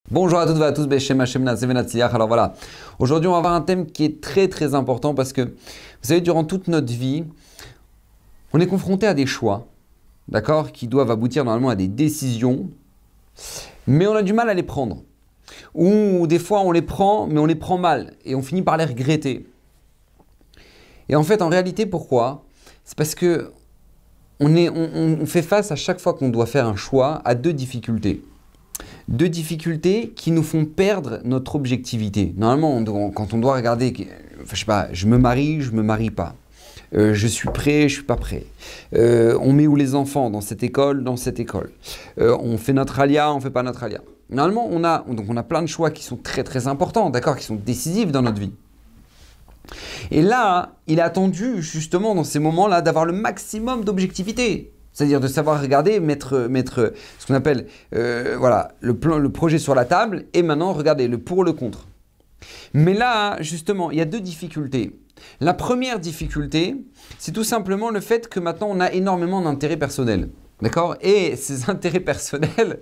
Bonjour à toutes et à tous, Beshem Hashem Naaseh Venatzliach. Alors voilà, aujourd'hui on va avoir un thème qui est très important parce que, vous savez, durant toute notre vie, on est confronté à des choix, d'accord, qui doivent aboutir normalement à des décisions, mais on a du mal à les prendre. Ou des fois on les prend, mais on les prend mal et on finit par les regretter. Et en fait, en réalité, pourquoi? C'est parce que on fait face à chaque fois qu'on doit faire un choix à deux difficultés. Deux difficultés qui nous font perdre notre objectivité. Normalement, quand on doit regarder, enfin, je sais pas, je me marie pas. Je suis prêt, je suis pas prêt. On met où les enfants? Dans cette école, dans cette école. On fait notre alia, on fait pas notre alia. Normalement, on a plein de choix qui sont très importants, d'accord, qui sont décisifs dans notre vie. Et là, il est attendu justement dans ces moments-là d'avoir le maximum d'objectivité. C'est-à-dire de savoir regarder, mettre ce qu'on appelle voilà, le projet sur la table et maintenant regarder le pour, le contre. Mais là, justement, il y a deux difficultés. La première difficulté, c'est tout simplement le fait que maintenant on a énormément d'intérêts personnels. D'accord? Et ces intérêts personnels,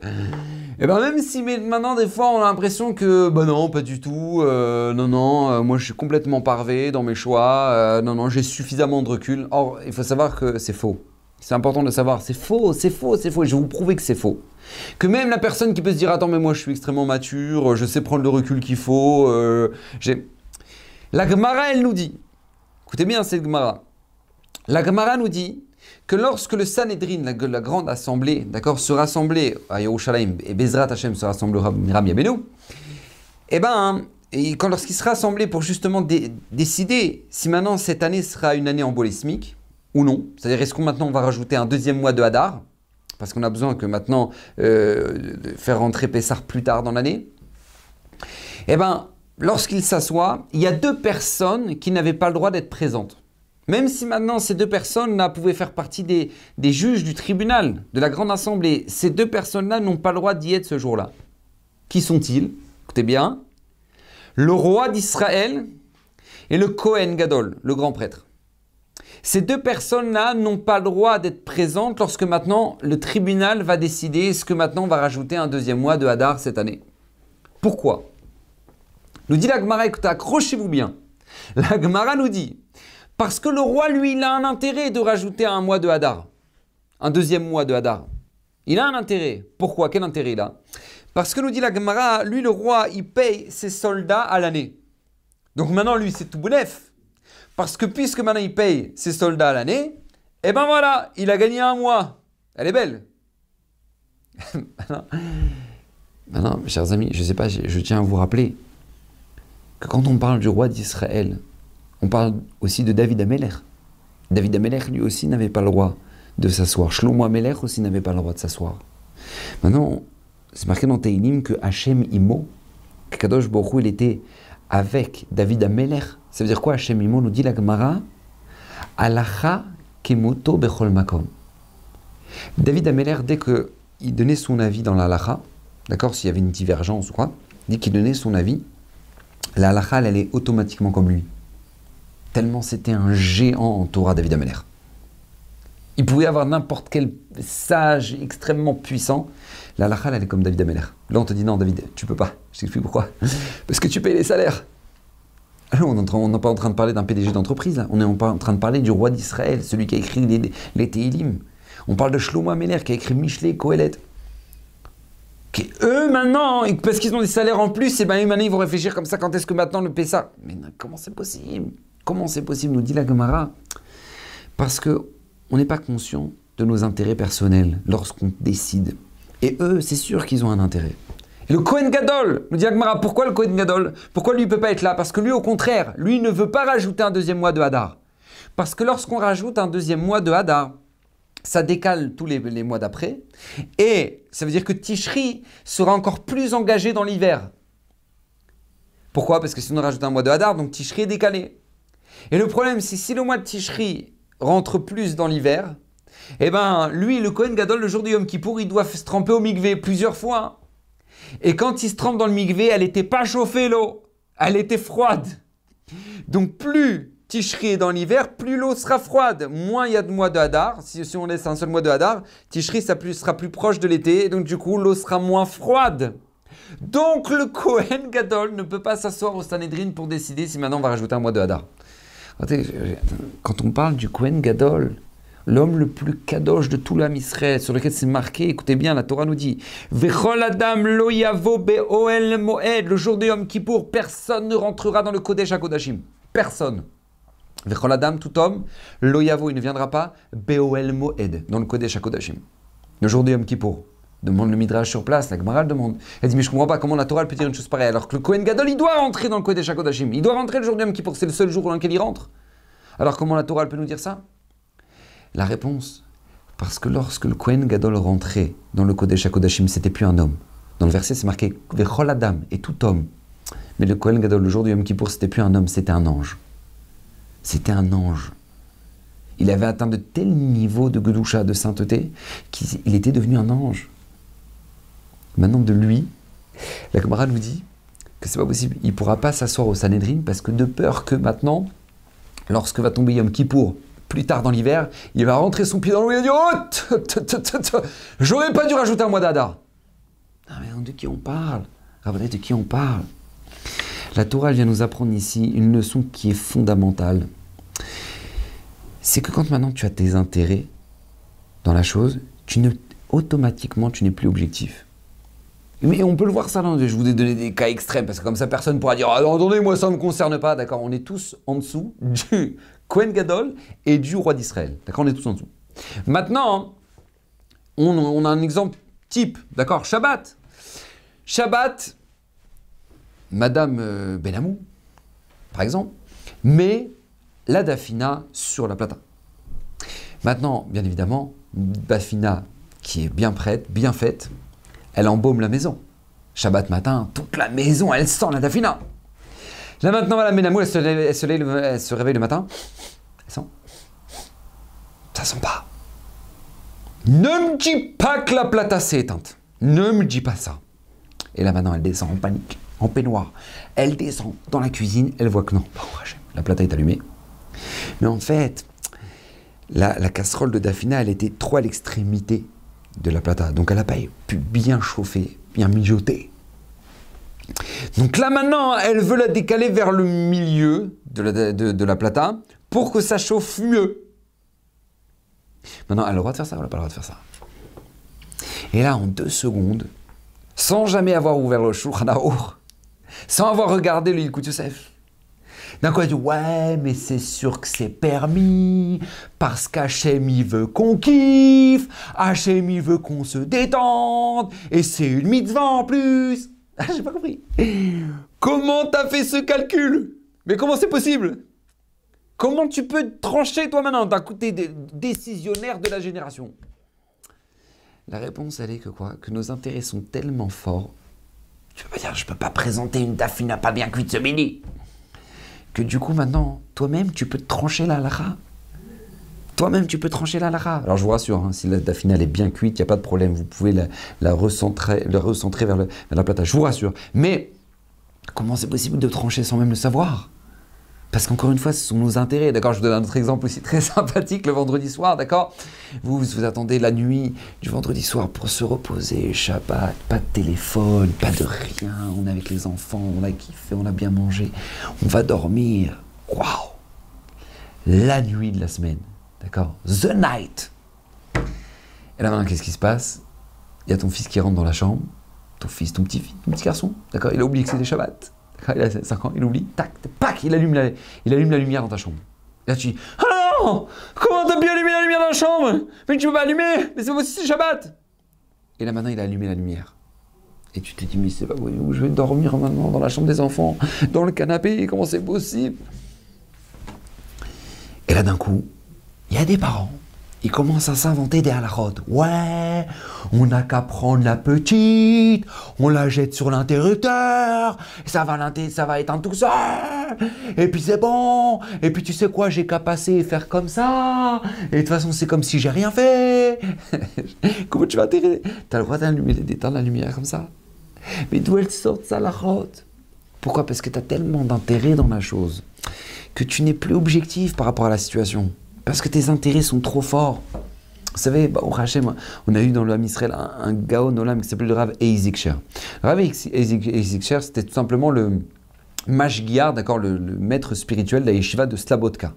et ben même si maintenant des fois on a l'impression que bah non, pas du tout, moi je suis complètement parvé dans mes choix, non, j'ai suffisamment de recul. Or, il faut savoir que c'est faux. C'est important de savoir, c'est faux, et je vais vous prouver que c'est faux. Que même la personne qui peut se dire, attends, mais moi je suis extrêmement mature, je sais prendre le recul qu'il faut, La Gemara, elle nous dit, écoutez bien cette Gemara, la Gemara nous dit que lorsque le Sanhedrin, la grande assemblée, d'accord, se rassemblait à Yerushalayim, et Bezrat Hashem se rassemblera Miram Yabenu, lorsqu'il se rassemblait pour justement décider si maintenant cette année sera une année embolismique, ou non, c'est-à-dire est-ce qu'on maintenant on va rajouter un deuxième mois de Hadar, parce qu'on a besoin que maintenant de faire rentrer Pessah plus tard dans l'année. Lorsqu'il s'assoit, il y a deux personnes qui n'avaient pas le droit d'être présentes. Même si maintenant ces deux personnes-là pouvaient faire partie des juges du tribunal, de la grande assemblée, ces deux personnes-là n'ont pas le droit d'y être ce jour-là. Qui sont-ils? Écoutez bien. Le roi d'Israël et le Kohen Gadol, le grand prêtre. Ces deux personnes-là n'ont pas le droit d'être présentes lorsque maintenant le tribunal va décider est-ce que maintenant on va rajouter un deuxième mois de Hadar cette année. Pourquoi? Nous dit la Gemara, écoutez, accrochez-vous bien. La Gemara nous dit, parce que le roi, lui, il a un intérêt de rajouter un mois de Hadar, un deuxième mois de Hadar. Il a un intérêt. Pourquoi? Quel intérêt il a? Parce que nous dit la Gemara, lui, le roi, il paye ses soldats à l'année. Donc maintenant, lui, c'est tout bounef. Parce que puisque maintenant il paye ses soldats à l'année, et ben voilà, il a gagné un mois. Elle est belle. Maintenant, mes chers amis, je ne sais pas, je tiens à vous rappeler que quand on parle du roi d'Israël, on parle aussi de David Ameler. David Ameler, lui aussi, n'avait pas le droit de s'asseoir. Shlomo Ameler aussi n'avait pas le droit de s'asseoir. Maintenant, c'est marqué dans Teilim que Hachem Imo, que Kadosh Baruch Hu, il était avec David Ameler. Ça veut dire quoi? Hachem Imo, nous dit la Gemara, Alacha kemoto bechol makom. David Ameler, dès qu'il donnait son avis dans la halacha, d'accord, s'il y avait une divergence ou quoi, dès qu'il donnait son avis, la halacha, elle allait automatiquement comme lui. Tellement c'était un géant en Torah, David Ameler. Il pouvait avoir n'importe quel sage extrêmement puissant. La halacha, elle est comme David Ameler. Là, on te dit non, David, tu peux pas. Je t'explique pourquoi. Parce que tu payes les salaires. Alors, on n'est pas en train de parler d'un PDG d'entreprise, là. On est en train de parler du roi d'Israël, celui qui a écrit les Teilim. On parle de Shlomo Ameler, qui a écrit Michelet, Kohelet. Qui, eux, maintenant, parce qu'ils ont des salaires en plus, et ben eux, maintenant, ils vont réfléchir comme ça, quand est-ce que maintenant le Pessah? Mais non, comment c'est possible? Comment c'est possible, nous dit la Gemara? Parce qu'on n'est pas conscient de nos intérêts personnels lorsqu'on décide. Et eux, c'est sûr qu'ils ont un intérêt. Et le Kohen Gadol, nous dit la Gemara, pourquoi le Kohen Gadol? Pourquoi lui ne peut pas être là? Parce que lui, au contraire, lui ne veut pas rajouter un deuxième mois de Hadar. Parce que lorsqu'on rajoute un deuxième mois de Hadar, ça décale tous les mois d'après. Et ça veut dire que Tishri sera encore plus engagé dans l'hiver. Pourquoi? Parce que si on rajoute un mois de Hadar, donc Tishri est décalé. Et le problème, c'est si le mois de Tishri rentre plus dans l'hiver, eh ben lui, le Kohen Gadol, le jour du Yom Kippour, il doit se tremper au mikvé plusieurs fois. Et quand il se trempe dans le mikvé, elle n'était pas chauffée l'eau, elle était froide. Donc plus Tishri est dans l'hiver, plus l'eau sera froide. Moins il y a de mois de Hadar. Si on laisse un seul mois de Hadar, Tishri sera plus proche de l'été. Donc du coup, l'eau sera moins froide. Donc le Kohen Gadol ne peut pas s'asseoir au Sanhedrin pour décider si maintenant on va rajouter un mois de Hadar. Quand on parle du Kohen Gadol, l'homme le plus kadosh de tout l'âme Israël, sur lequel c'est marqué, écoutez bien, la Torah nous dit Vechol Adam lo yavo be'oel moed, le jour de Yom Kippour, personne ne rentrera dans le Kodesh HaKodashim. Personne. Vechol Adam, tout homme, lo yavo, il ne viendra pas, be'oel moed, dans le Kodesh HaKodashim. Le jour de Yom Kippour. Demande le Midrash sur place, la Gemara le demande. Elle dit, mais je ne comprends pas comment la Torah peut dire une chose pareille, alors que le Kohen Gadol, il doit rentrer dans le Kodesh HaKodashim. Il doit rentrer le jour de Yom Kippour, c'est le seul jour dans lequel il rentre. Alors comment la Torah peut nous dire ça? La réponse, parce que lorsque le Kohen Gadol rentrait dans le Kodesh HaKodashim, c'était plus un homme. Dans le verset, c'est marqué Vechol Adam, et tout homme. Mais le Kohen Gadol, le jour du Yom Kippour, c'était plus un homme, c'était un ange. C'était un ange. Il avait atteint de tels niveaux de Gedusha, de sainteté, qu'il était devenu un ange. Maintenant, de lui, la Gemara nous dit que c'est pas possible. Il ne pourra pas s'asseoir au Sanhedrin parce que de peur que maintenant, lorsque va tomber Yom Kippour, plus tard dans l'hiver, il va rentrer son pied dans l'eau et il va dire « Oh, j'aurais pas dû rajouter un mois d'Adar. » Ah mais de qui on parle? Rabbi, de qui on parle? La Torah vient nous apprendre ici une leçon qui est fondamentale. C'est que quand maintenant tu as tes intérêts dans la chose, automatiquement tu n'es plus objectif. Mais on peut le voir ça, non? Je vous ai donné des cas extrêmes, parce que comme ça personne ne pourra dire « Ah non, attendez, moi ça ne me concerne pas », d'accord? On est tous en dessous du Kohen Gadol et du roi d'Israël, d'accord? On est tous en dessous. Maintenant, on a un exemple type, d'accord? Shabbat. Shabbat, Madame Benamou, par exemple, met la dafina sur la plata. Maintenant, bien évidemment, dafina qui est bien prête, bien faite, elle embaume la maison. Shabbat matin, toute la maison, elle sent la dafina. Là maintenant, Madame Benamou, elle se réveille le matin, elle sent. Ça sent pas. Ne me dis pas que la plata s'est éteinte. Ne me dis pas ça. Et là maintenant, elle descend en panique, en peignoir. Elle descend dans la cuisine, elle voit que non. La plata est allumée. Mais en fait, la casserole de dafina, elle était trop à l'extrémité de la plata. Donc elle n'a pas pu bien chauffer, bien mijoter. Donc là maintenant, elle veut la décaler vers le milieu de la plata pour que ça chauffe mieux. Maintenant, elle a le droit de faire ça ou elle n'a pas le droit de faire ça? Et là, en 2 secondes, sans jamais avoir ouvert le Shulchan Aruch, sans avoir regardé le Yilkut Yosef, d'un coup, elle dit « Ouais, mais c'est sûr que c'est permis, parce qu'Hachem, il veut qu'on kiffe, Hachem, il veut qu'on se détende, et c'est une mitzvah en plus. » Ah, j'ai pas compris. Comment t'as fait ce calcul? Mais comment c'est possible? Comment tu peux trancher, toi, maintenant? D'un coup, t'es décisionnaire de la génération. La réponse, elle est que quoi? Que nos intérêts sont tellement forts. Tu peux pas dire, je peux pas présenter une dafina pas bien cuite ce midi. Que du coup, maintenant, toi-même, tu peux te trancher la halakha. Toi-même, tu peux trancher la halakha. Alors, je vous rassure, hein, si la dafina elle est bien cuite, il n'y a pas de problème. Vous pouvez la recentrer vers la plata. Je vous rassure. Mais, comment c'est possible de trancher sans même le savoir? Parce qu'encore une fois, ce sont nos intérêts. D'accord, je vous donne un autre exemple aussi très sympathique, le vendredi soir, d'accord? Vous attendez la nuit du vendredi soir pour se reposer, Shabbat, pas de téléphone, pas de rien. On est avec les enfants, on a kiffé, on a bien mangé. On va dormir. Waouh! La nuit de la semaine, d'accord? The night. Et là maintenant, qu'est-ce qui se passe? Il y a ton fils qui rentre dans la chambre. Ton fils, ton petit garçon, d'accord? Il a oublié que c'était Shabbat. Il a 5 ans, il oublie, tac, pac, il allume la lumière dans ta chambre. Et là tu dis, ah non, comment t'as pu allumer la lumière dans la chambre? Mais tu peux pas allumer, mais c'est aussi c'est Shabbat. Et là maintenant il a allumé la lumière. Et tu te dis, mais c'est pas vrai, où je vais dormir maintenant dans la chambre des enfants, dans le canapé, comment c'est possible? Et là d'un coup, il y a des parents. Ils commencent à s'inventer des halakhot. Ouais, on n'a qu'à prendre la petite, on la jette sur l'interrupteur, ça va éteindre tout ça, et puis c'est bon, et puis tu sais quoi, j'ai qu'à passer et faire comme ça, et de toute façon c'est comme si j'ai rien fait. Comment tu vas t'aider? T'as le droit d'éteindre la lumière comme ça? Mais d'où elle sort ça, halakhot? Pourquoi? Parce que t'as tellement d'intérêt dans la chose que tu n'es plus objectif par rapport à la situation. Parce que tes intérêts sont trop forts. Vous savez, bah, au Hachem, on a eu dans le Ham Israël un Gaon Olam qui s'appelait le Rav Eizik Sher. Rav Eizik Sher, c'était tout simplement le Mashgiar, d'accord, le maître spirituel de la yeshiva de Slabodka.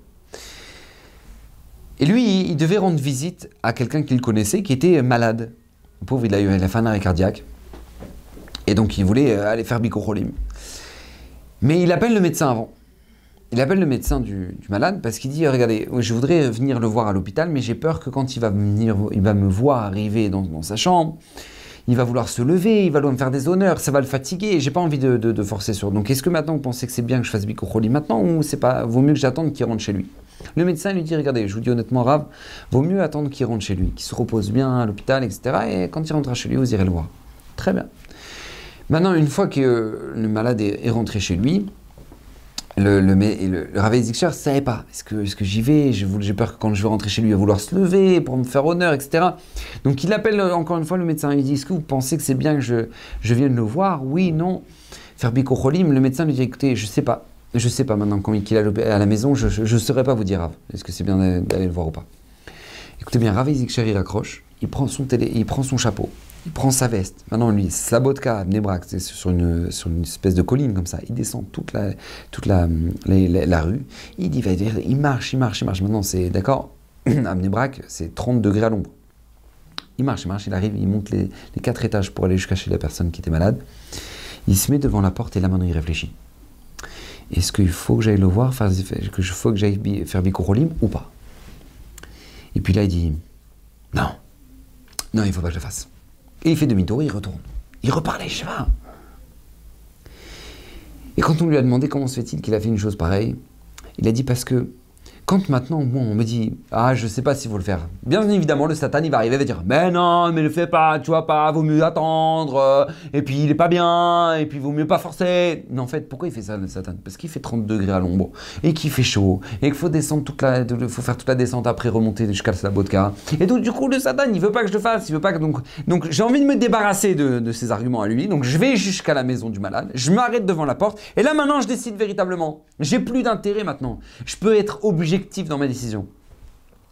Et lui, il devait rendre visite à quelqu'un qu'il connaissait qui était malade. Le pauvre, il a fait un arrêt cardiaque. Et donc, il voulait aller faire Bikur Cholim. Mais il appelle le médecin avant. Il appelle le médecin du malade parce qu'il dit, regardez, je voudrais venir le voir à l'hôpital, mais j'ai peur que quand il va me voir arriver dans sa chambre, il va vouloir se lever, il va vouloir me faire des honneurs, ça va le fatiguer, et j'ai pas envie de forcer sur. Donc est-ce que maintenant vous pensez que c'est bien que je fasse Bikur Cholim maintenant, ou c'est pas, vaut mieux que j'attende qu'il rentre chez lui? Le médecin lui dit, regardez, je vous dis honnêtement, Rav, vaut mieux attendre qu'il rentre chez lui, qu'il se repose bien à l'hôpital, etc. Et quand il rentrera chez lui, vous irez le voir. Très bien. Maintenant, une fois que le malade est rentré chez lui, le Rav Eizik Sher ne savait pas. Est-ce que j'y vais? J'ai peur que quand je vais rentrer chez lui, il va vouloir se lever pour me faire honneur, etc. Donc il appelle encore une fois le médecin. Il dit, est-ce que vous pensez que c'est bien que je vienne le voir? Oui, non. Faire Bikur Cholim. Le médecin lui dit, écoutez, je sais pas. Je ne sais pas maintenant quand il est à la maison, je ne saurais pas vous dire, Rav. Est-ce que c'est bien d'aller le voir ou pas? Écoutez bien, Rav Eizik Sher, il accroche, il prend son chapeau. Il prend sa veste. Maintenant, lui, Slabodka, Bnei Brak, c'est sur une espèce de colline comme ça. Il descend toute la rue. Il marche. Maintenant, c'est d'accord. À Bnei Brak, c'est 30 degrés à l'ombre. Il marche. Il arrive, il monte les 4 étages pour aller jusqu'à chez la personne qui était malade. Il se met devant la porte et là, maintenant, il réfléchit. Est-ce qu'il faut que j'aille le voir, faut que j'aille faire Bikur Cholim ou pas? Et puis là, il dit non, il ne faut pas que je le fasse. Et il fait demi-tour, il retourne. Il repart les chevaux. Et quand on lui a demandé comment se fait-il qu'il a fait une chose pareille, il a dit parce que quand maintenant, moi, on me dit « Ah, je ne sais pas s'il faut le faire », bien évidemment, le Satan, il va arriver et va dire « Mais non, mais le fais pas, tu vois pas, vaut mieux attendre, et puis il est pas bien, et puis vaut mieux pas forcer. » Mais en fait, pourquoi il fait ça, le Satan? Parce qu'il fait 30 degrés à l'ombre, et qu'il fait chaud, et qu'il faut descendre faut faire toute la descente après remonter jusqu'à la vodka. Et donc, du coup, le Satan, il veut pas que je le fasse, il veut pas que... Donc j'ai envie de me débarrasser de ces arguments à lui, donc je vais jusqu'à la maison du malade, je m'arrête devant la porte, et là, maintenant, je décide véritablement. J'ai plus d'intérêt maintenant. Je peux être objectif dans ma décision.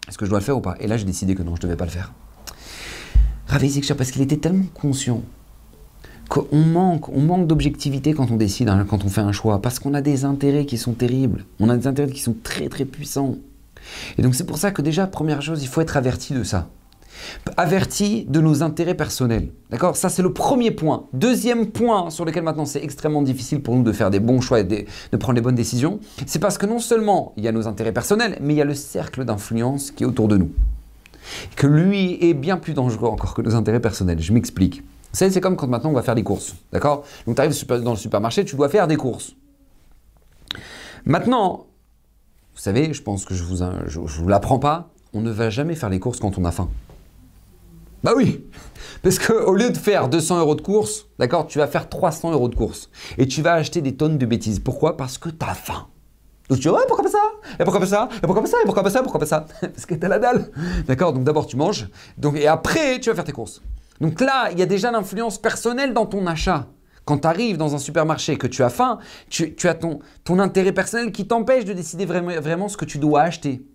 Est-ce que je dois le faire ou pas? Et là, j'ai décidé que non, je ne devais pas le faire. Rav Eizik Sher, parce qu'il était tellement conscient qu'on manque d'objectivité quand on décide, hein, quand on fait un choix, parce qu'on a des intérêts qui sont terribles. On a des intérêts qui sont très, très puissants. Et donc, c'est pour ça que déjà, première chose, il faut être averti de ça. Averti de nos intérêts personnels. D'accord? Ça, c'est le premier point. Deuxième point sur lequel maintenant c'est extrêmement difficile pour nous de faire des bons choix et de prendre les bonnes décisions, c'est parce que non seulement il y a nos intérêts personnels, mais il y a le cercle d'influence qui est autour de nous. Que lui est bien plus dangereux encore que nos intérêts personnels. Je m'explique. C'est comme quand maintenant on va faire des courses. D'accord? Donc tu arrives dans le supermarché, tu dois faire des courses. Maintenant, vous savez, je pense que je vous l'apprends pas, on ne va jamais faire les courses quand on a faim. Bah oui, parce qu'au lieu de faire 200 € de course, d'accord, tu vas faire 300 € de course. Et tu vas acheter des tonnes de bêtises. Pourquoi? Parce que tu as faim. Donc tu dis, ouais, pourquoi pas ça? Et pourquoi pas ça? Et pourquoi pas ça? Et pourquoi pas ça? Pourquoi pas ça? Parce que t'as la dalle. D'accord, donc d'abord tu manges, et après tu vas faire tes courses. Donc là, il y a déjà l'influence personnelle dans ton achat. Quand tu arrives dans un supermarché et que tu as faim, tu as ton intérêt personnel qui t'empêche de décider vraiment ce que tu dois acheter.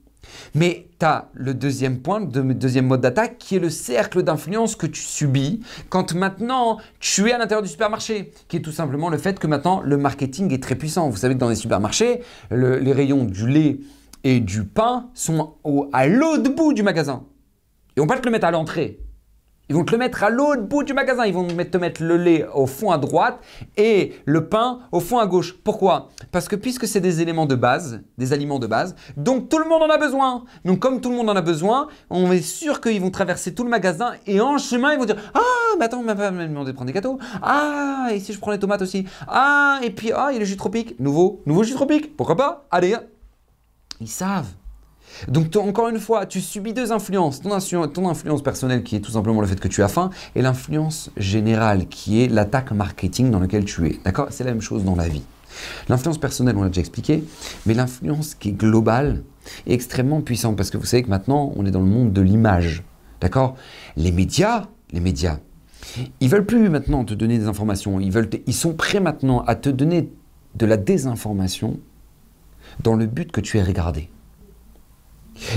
Mais tu as le deuxième point, le deuxième mode d'attaque qui est le cercle d'influence que tu subis quand maintenant tu es à l'intérieur du supermarché, qui est tout simplement le fait que maintenant le marketing est très puissant. Vous savez que dans les supermarchés, les rayons du lait et du pain sont à l'autre bout du magasin. Ils ne vont pas te le mettre à l'entrée. Ils vont te le mettre à l'autre bout du magasin. Ils vont te mettre le lait au fond à droite et le pain au fond à gauche. Pourquoi? Parce que puisque c'est des éléments de base, des aliments de base, donc tout le monde en a besoin. Donc comme tout le monde en a besoin, on est sûr qu'ils vont traverser tout le magasin et en chemin, ils vont dire « Ah, mais attends, ma femme m'a demandé de prendre des gâteaux. Ah, et si je prends les tomates aussi. Ah, et puis, il y a le jus tropique. Nouveau jus tropique. Pourquoi pas? Allez, hein. » Ils savent. Donc encore une fois, tu subis deux influences. Ton influence personnelle qui est tout simplement le fait que tu as faim et l'influence générale qui est l'attaque marketing dans laquelle tu es. D'accord? C'est la même chose dans la vie. L'influence personnelle, on l'a déjà expliqué, mais l'influence qui est globale est extrêmement puissante parce que vous savez que maintenant, on est dans le monde de l'image. D'accord? Les médias, ils veulent plus maintenant te donner des informations. Ils sont prêts maintenant à te donner de la désinformation dans le but que tu aies regardé.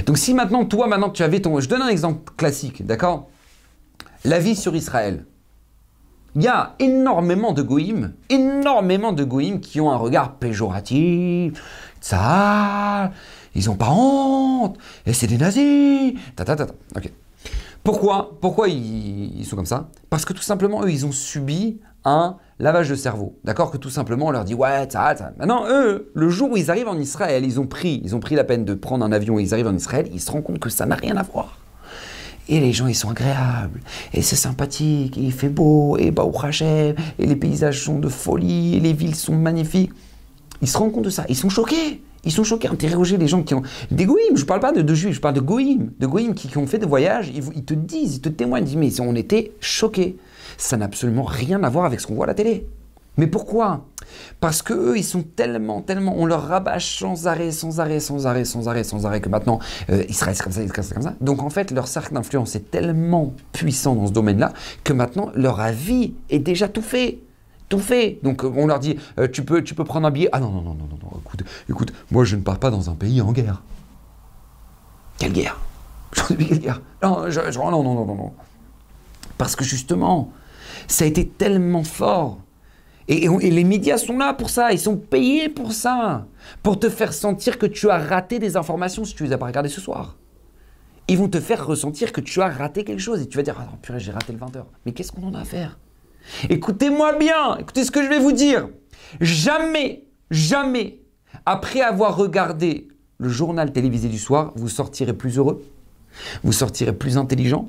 Donc si maintenant, toi, maintenant tu avais ton... Je donne un exemple classique, d'accord? La vie sur Israël. Il y a énormément de goïms qui ont un regard péjoratif. Ça, ils n'ont pas honte, et c'est des nazis. Ok. Pourquoi ils sont comme ça? Parce que tout simplement, eux, ils ont subi un lavage de cerveau. D'accord? Que tout simplement, on leur dit, ouais, ça. Maintenant, eux, le jour où ils arrivent en Israël, ils ont pris la peine de prendre un avion et ils arrivent en Israël, ils se rendent compte que ça n'a rien à voir. Et les gens, ils sont agréables, et c'est sympathique, et il fait beau, et Baruch Hashem, et les paysages sont de folie, et les villes sont magnifiques. Ils se rendent compte de ça, ils sont choqués. Ils sont choqués. Interrogez les gens qui ont... Des goïms, je ne parle pas de juifs, je parle de goïms qui ont fait des voyages, ils te disent, ils te témoignent, ils disent, mais on était choqués. Ça n'a absolument rien à voir avec ce qu'on voit à la télé. Mais pourquoi? Parce qu'eux, ils sont tellement, on leur rabâche sans arrêt, que maintenant, Israël, c'est comme ça, c'est comme ça. Donc en fait, leur cercle d'influence est tellement puissant dans ce domaine-là, que maintenant, leur avis est déjà tout fait. Tout fait. Donc on leur dit, tu peux prendre un billet. Ah non, écoute, moi je ne pars pas dans un pays en guerre. Quelle guerre? Quelle guerre? Non. Parce que justement, ça a été tellement fort. Et les médias sont là pour ça, ils sont payés pour ça, pour te faire sentir que tu as raté des informations si tu les as pas regardées ce soir. Ils vont te faire ressentir que tu as raté quelque chose et tu vas dire, ah non, purée, j'ai raté le 20h. Mais qu'est-ce qu'on en a à faire? Écoutez-moi bien, écoutez ce que je vais vous dire. Jamais, après avoir regardé le journal télévisé du soir, vous sortirez plus heureux, vous sortirez plus intelligent,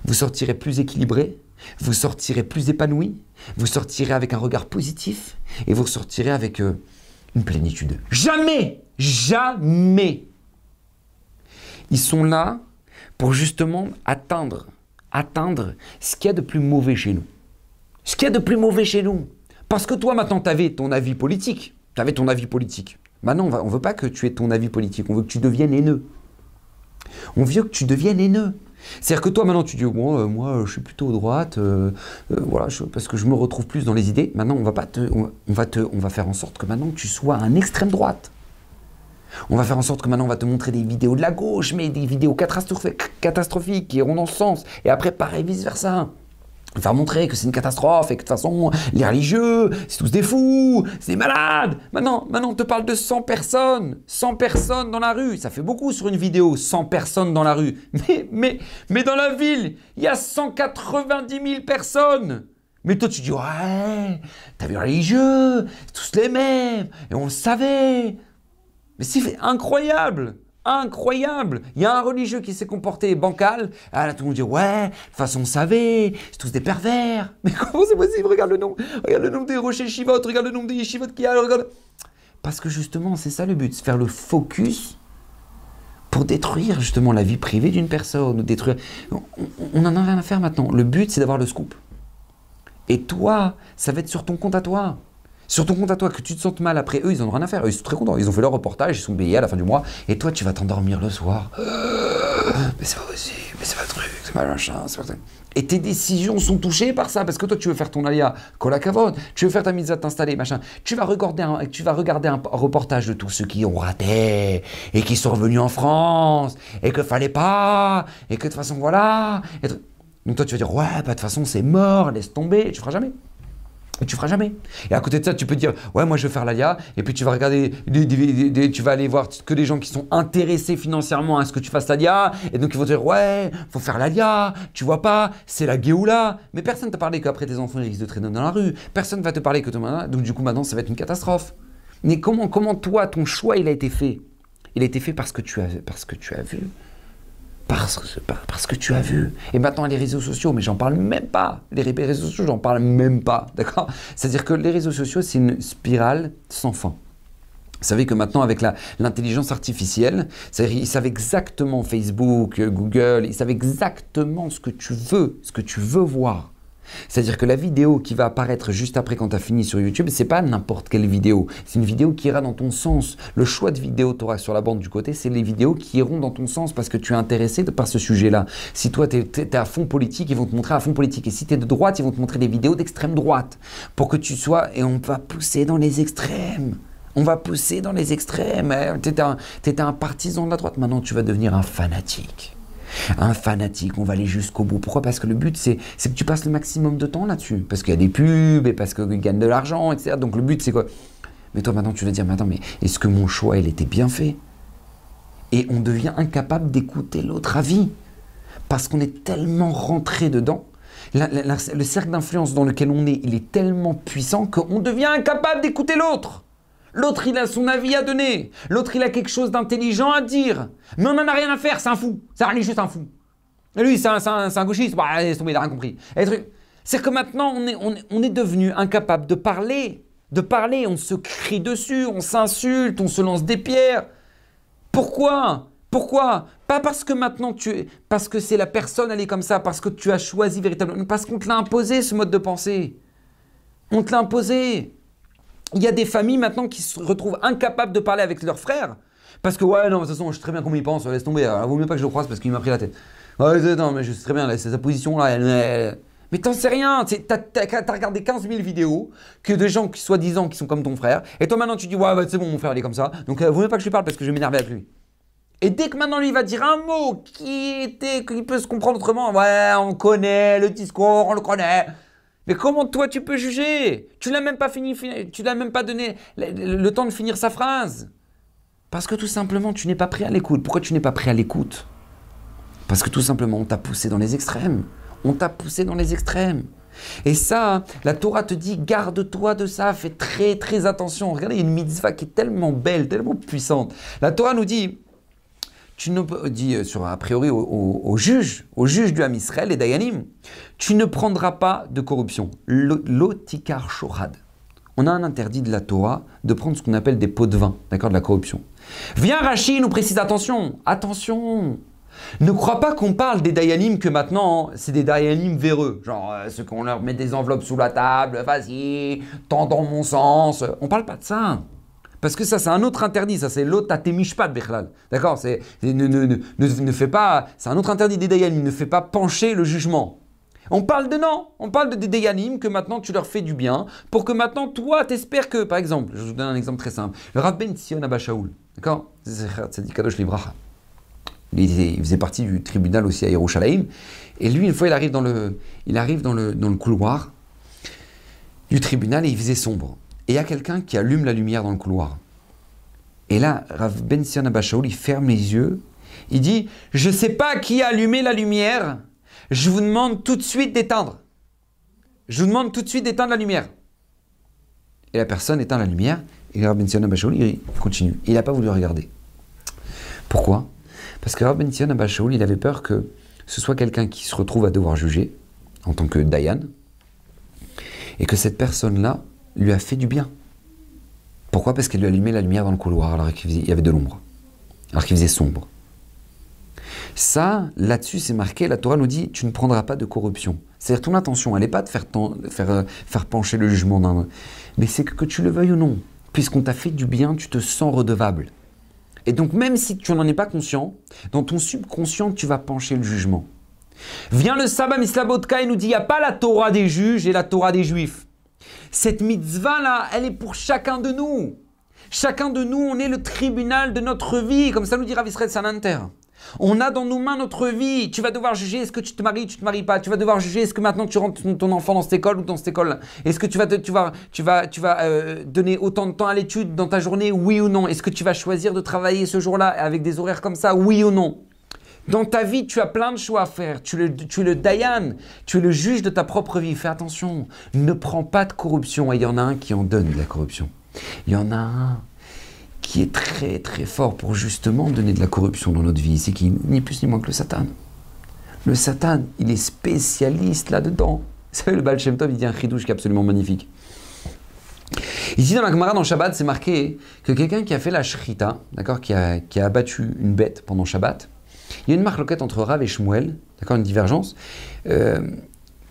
vous sortirez plus équilibré, vous sortirez plus épanoui, vous sortirez avec un regard positif et vous sortirez avec une plénitude. Jamais. Ils sont là pour justement atteindre ce qu'il y a de plus mauvais chez nous. Parce que toi, maintenant, tu avais ton avis politique. Maintenant, on ne veut pas que tu aies ton avis politique. On veut que tu deviennes haineux. C'est-à-dire que toi, maintenant, tu dis, bon, moi, je suis plutôt à droite, voilà, parce que je me retrouve plus dans les idées. Maintenant, on va faire en sorte que maintenant, tu sois un extrême droite. On va faire en sorte que maintenant, on va te montrer des vidéos de la gauche, mais des vidéos catastrophiques qui iront dans ce sens. Et après, pareil, vice-versa. Faire montrer que c'est une catastrophe et que de toute façon, les religieux, c'est tous des fous, c'est des malades. Maintenant, on te parle de 100 personnes dans la rue. Ça fait beaucoup sur une vidéo, 100 personnes dans la rue. Mais dans la ville, il y a 190 000 personnes. Mais toi, tu dis, ouais, t'as vu les religieux, c'est tous les mêmes, et on le savait. Mais c'est incroyable. Il y a un religieux qui s'est comporté bancal. Ah là, tout le monde dit, ouais, de toute façon, on savait, c'est tous des pervers. Mais comment c'est possible? Regarde le nombre des rochers Shivot, regarde le nombre des yeshivot qu'il y a, regarde. Parce que justement, c'est ça le but, c'est faire le focus pour détruire justement la vie privée d'une personne, ou détruire... On n'en a rien à faire maintenant. Le but, c'est d'avoir le scoop. Et toi, ça va être sur ton compte à toi. Que tu te sentes mal après eux, ils n'en ont rien à faire. Eux, ils sont très contents. Ils ont fait leur reportage, ils sont payés à la fin du mois. Et toi, tu vas t'endormir le soir. Mais c'est pas possible, mais c'est pas le truc, c'est pas le machin, c'est pas le truc. Et tes décisions sont touchées par ça. Parce que toi, tu veux faire ton alia, kolakavod, tu veux faire ta mise à t'installer, machin. Tu vas regarder un reportage de tous ceux qui ont raté et qui sont revenus en France et que fallait pas et que de toute façon, voilà. Donc toi, tu vas dire, ouais, bah, de toute façon, c'est mort, laisse tomber. Tu feras jamais. Et à côté de ça, tu peux dire, ouais, moi je veux faire l'ALIA, et puis tu vas regarder, tu vas aller voir que des gens qui sont intéressés financièrement à ce que tu fasses l'ALIA, et donc ils vont te dire, ouais, faut faire l'ALIA, tu vois pas, c'est la Géoula. Mais personne ne t'a parlé qu'après tes enfants ils risquent de traîner dans la rue, personne ne va te parler que donc du coup maintenant ça va être une catastrophe. Mais comment toi, ton choix il a été fait? Il a été fait parce que tu as vu. Parce que tu as vu. Et maintenant, les réseaux sociaux, mais j'en parle même pas. Les réseaux sociaux, j'en parle même pas. D'accord? C'est-à-dire que les réseaux sociaux, c'est une spirale sans fin. Vous savez que maintenant, avec l'intelligence artificielle, ils savent exactement, Facebook, Google, ils savent exactement ce que tu veux voir. C'est-à-dire que la vidéo qui va apparaître juste après quand tu as fini sur YouTube, c'est pas n'importe quelle vidéo. C'est une vidéo qui ira dans ton sens. Le choix de vidéo que tu auras sur la bande du côté, c'est les vidéos qui iront dans ton sens parce que tu es intéressé par ce sujet-là. Si toi, tu es à fond politique, ils vont te montrer à fond politique. Et si tu es de droite, ils vont te montrer des vidéos d'extrême droite. Pour que tu sois... Et on va pousser dans les extrêmes. On va pousser dans les extrêmes. T'étais un partisan de la droite, maintenant tu vas devenir un fanatique. Un fanatique, on va aller jusqu'au bout. Pourquoi? Parce que le but, c'est que tu passes le maximum de temps là-dessus. Parce qu'il y a des pubs, et parce qu'ils gagnent de l'argent, etc. Donc le but, c'est quoi? Mais toi, maintenant, tu vas dire, mais attends, mais est-ce que mon choix, il était bien fait? Et on devient incapable d'écouter l'autre avis. Parce qu'on est tellement rentré dedans. Le cercle d'influence dans lequel on est, il est tellement puissant qu'on devient incapable d'écouter l'autre. L'autre, il a son avis à donner. L'autre, il a quelque chose d'intelligent à dire. Mais on n'en a rien à faire, c'est un fou. C'est un juste un fou. Et lui, c'est un gauchiste. Bah, laisse tomber, il n'a rien compris. C'est que maintenant, on est devenu incapable de parler. On se crie dessus, on s'insulte, on se lance des pierres. Pourquoi? Pas parce que maintenant parce que c'est la personne, elle est comme ça, parce que tu as choisi véritablement, parce qu'on te l'a imposé ce mode de pensée. On te l'a imposé. Il y a des familles maintenant qui se retrouvent incapables de parler avec leurs frères parce que ouais non de toute façon je sais très bien comment ils pensent, laisse tomber, il vaut mieux pas que je le croise parce qu'il m'a pris la tête. Ouais non mais je sais très bien, c'est sa position là. Mais t'en sais rien, t'as regardé 15 000 vidéos que de gens qui soi-disant qui sont comme ton frère et toi maintenant tu dis ouais bah, c'est bon mon frère il est comme ça donc vaut mieux pas que je lui parle parce que je vais m'énerver avec lui. Et dès que maintenant lui va dire un mot qui peut se comprendre autrement, ouais on connaît le discours, on le connaît. Mais comment toi tu peux juger? Tu l'as même pas tu l'as même pas donné le temps de finir sa phrase. Parce que tout simplement tu n'es pas prêt à l'écoute. Pourquoi tu n'es pas prêt à l'écoute? Parce que tout simplement on t'a poussé dans les extrêmes. On t'a poussé dans les extrêmes. Et ça, la Torah te dit garde-toi de ça, fais très très attention. Regardez, il y a une mitzvah qui est tellement belle, tellement puissante. La Torah nous dit, a priori aux juges du Ham Israël, les Dayanim, tu ne prendras pas de corruption. L'otikar shorad. On a un interdit de la Torah de prendre ce qu'on appelle des pots de vin, d'accord, de la corruption. Viens Rashi nous précise, attention, ne crois pas qu'on parle des Dayanim que maintenant, c'est des Dayanim véreux. Genre, ceux qu'on leur met des enveloppes sous la table, vas-y, tends dans mon sens. On parle pas de ça. Parce que ça, c'est un autre interdit. Ça, c'est l'otate mishpat bechlal. D'accord? Ne fais pas... C'est un autre interdit des Dayanim. Ne fais pas pencher le jugement. On parle des Dayanim que maintenant, tu leur fais du bien pour que maintenant, toi, t'espères que... Par exemple, je vous donne un exemple très simple. Le Rav Ben Sion Abba Shaul. D'accord? C'est Kadosh Livracha. Il faisait partie du tribunal aussi à Yerushalayim. Et lui, une fois, il arrive dans le couloir du tribunal et il faisait sombre. Et il y a quelqu'un qui allume la lumière dans le couloir. Et là, Rav Ben Sion Abba Shaul, il ferme les yeux. Il dit, je ne sais pas qui a allumé la lumière. Je vous demande tout de suite d'éteindre. Je vous demande tout de suite d'éteindre la lumière. Et la personne éteint la lumière. Et Rav Ben Sion Abba Shaul, il continue. Il n'a pas voulu regarder. Pourquoi? Parce que Rav Ben Sion Abba Shaul, il avait peur que ce soit quelqu'un qui se retrouve à devoir juger en tant que Dayan. Et que cette personne-là lui a fait du bien. Pourquoi? Parce qu'elle lui allumait la lumière dans le couloir alors qu'il y avait de l'ombre, alors qu'il faisait sombre. Ça, là-dessus, c'est marqué, la Torah nous dit, tu ne prendras pas de corruption. C'est-à-dire, ton intention, elle n'est pas de faire pencher le jugement d'un... Mais c'est que tu le veuilles ou non. Puisqu'on t'a fait du bien, tu te sens redevable. Et donc, même si tu n'en es pas conscient, dans ton subconscient, tu vas pencher le jugement. Vient le Sabbat Mislabotka et nous dit, il n'y a pas la Torah des juges et la Torah des juifs. Cette mitzvah-là, elle est pour chacun de nous. Chacun de nous, on est le tribunal de notre vie, comme ça nous dit Rav Israël Salanter. On a dans nos mains notre vie. Tu vas devoir juger, est-ce que tu te maries pas. Tu vas devoir juger, est-ce que maintenant tu rentres ton enfant dans cette école ou dans cette école-là. Est-ce que tu vas donner autant de temps à l'étude dans ta journée, oui ou non. Est-ce que tu vas choisir de travailler ce jour-là avec des horaires comme ça, oui ou non. Dans ta vie, tu as plein de choix à faire. Tu es le Dayan, tu es le juge de ta propre vie. Fais attention, ne prends pas de corruption. Et il y en a un qui en donne de la corruption. Il y en a un qui est très très fort pour justement donner de la corruption dans notre vie. C'est qui ni plus ni moins que le Satan. Le Satan, il est spécialiste là-dedans. Vous savez, le Baal Shem Tov, il dit un chidouche qui est absolument magnifique. Ici dans la Gemara, dans Shabbat, c'est marqué que quelqu'un qui a fait la shrita, d'accord, qui a abattu une bête pendant Shabbat, il y a une marloquette entre Rav et Shmuel, d'accord, une divergence.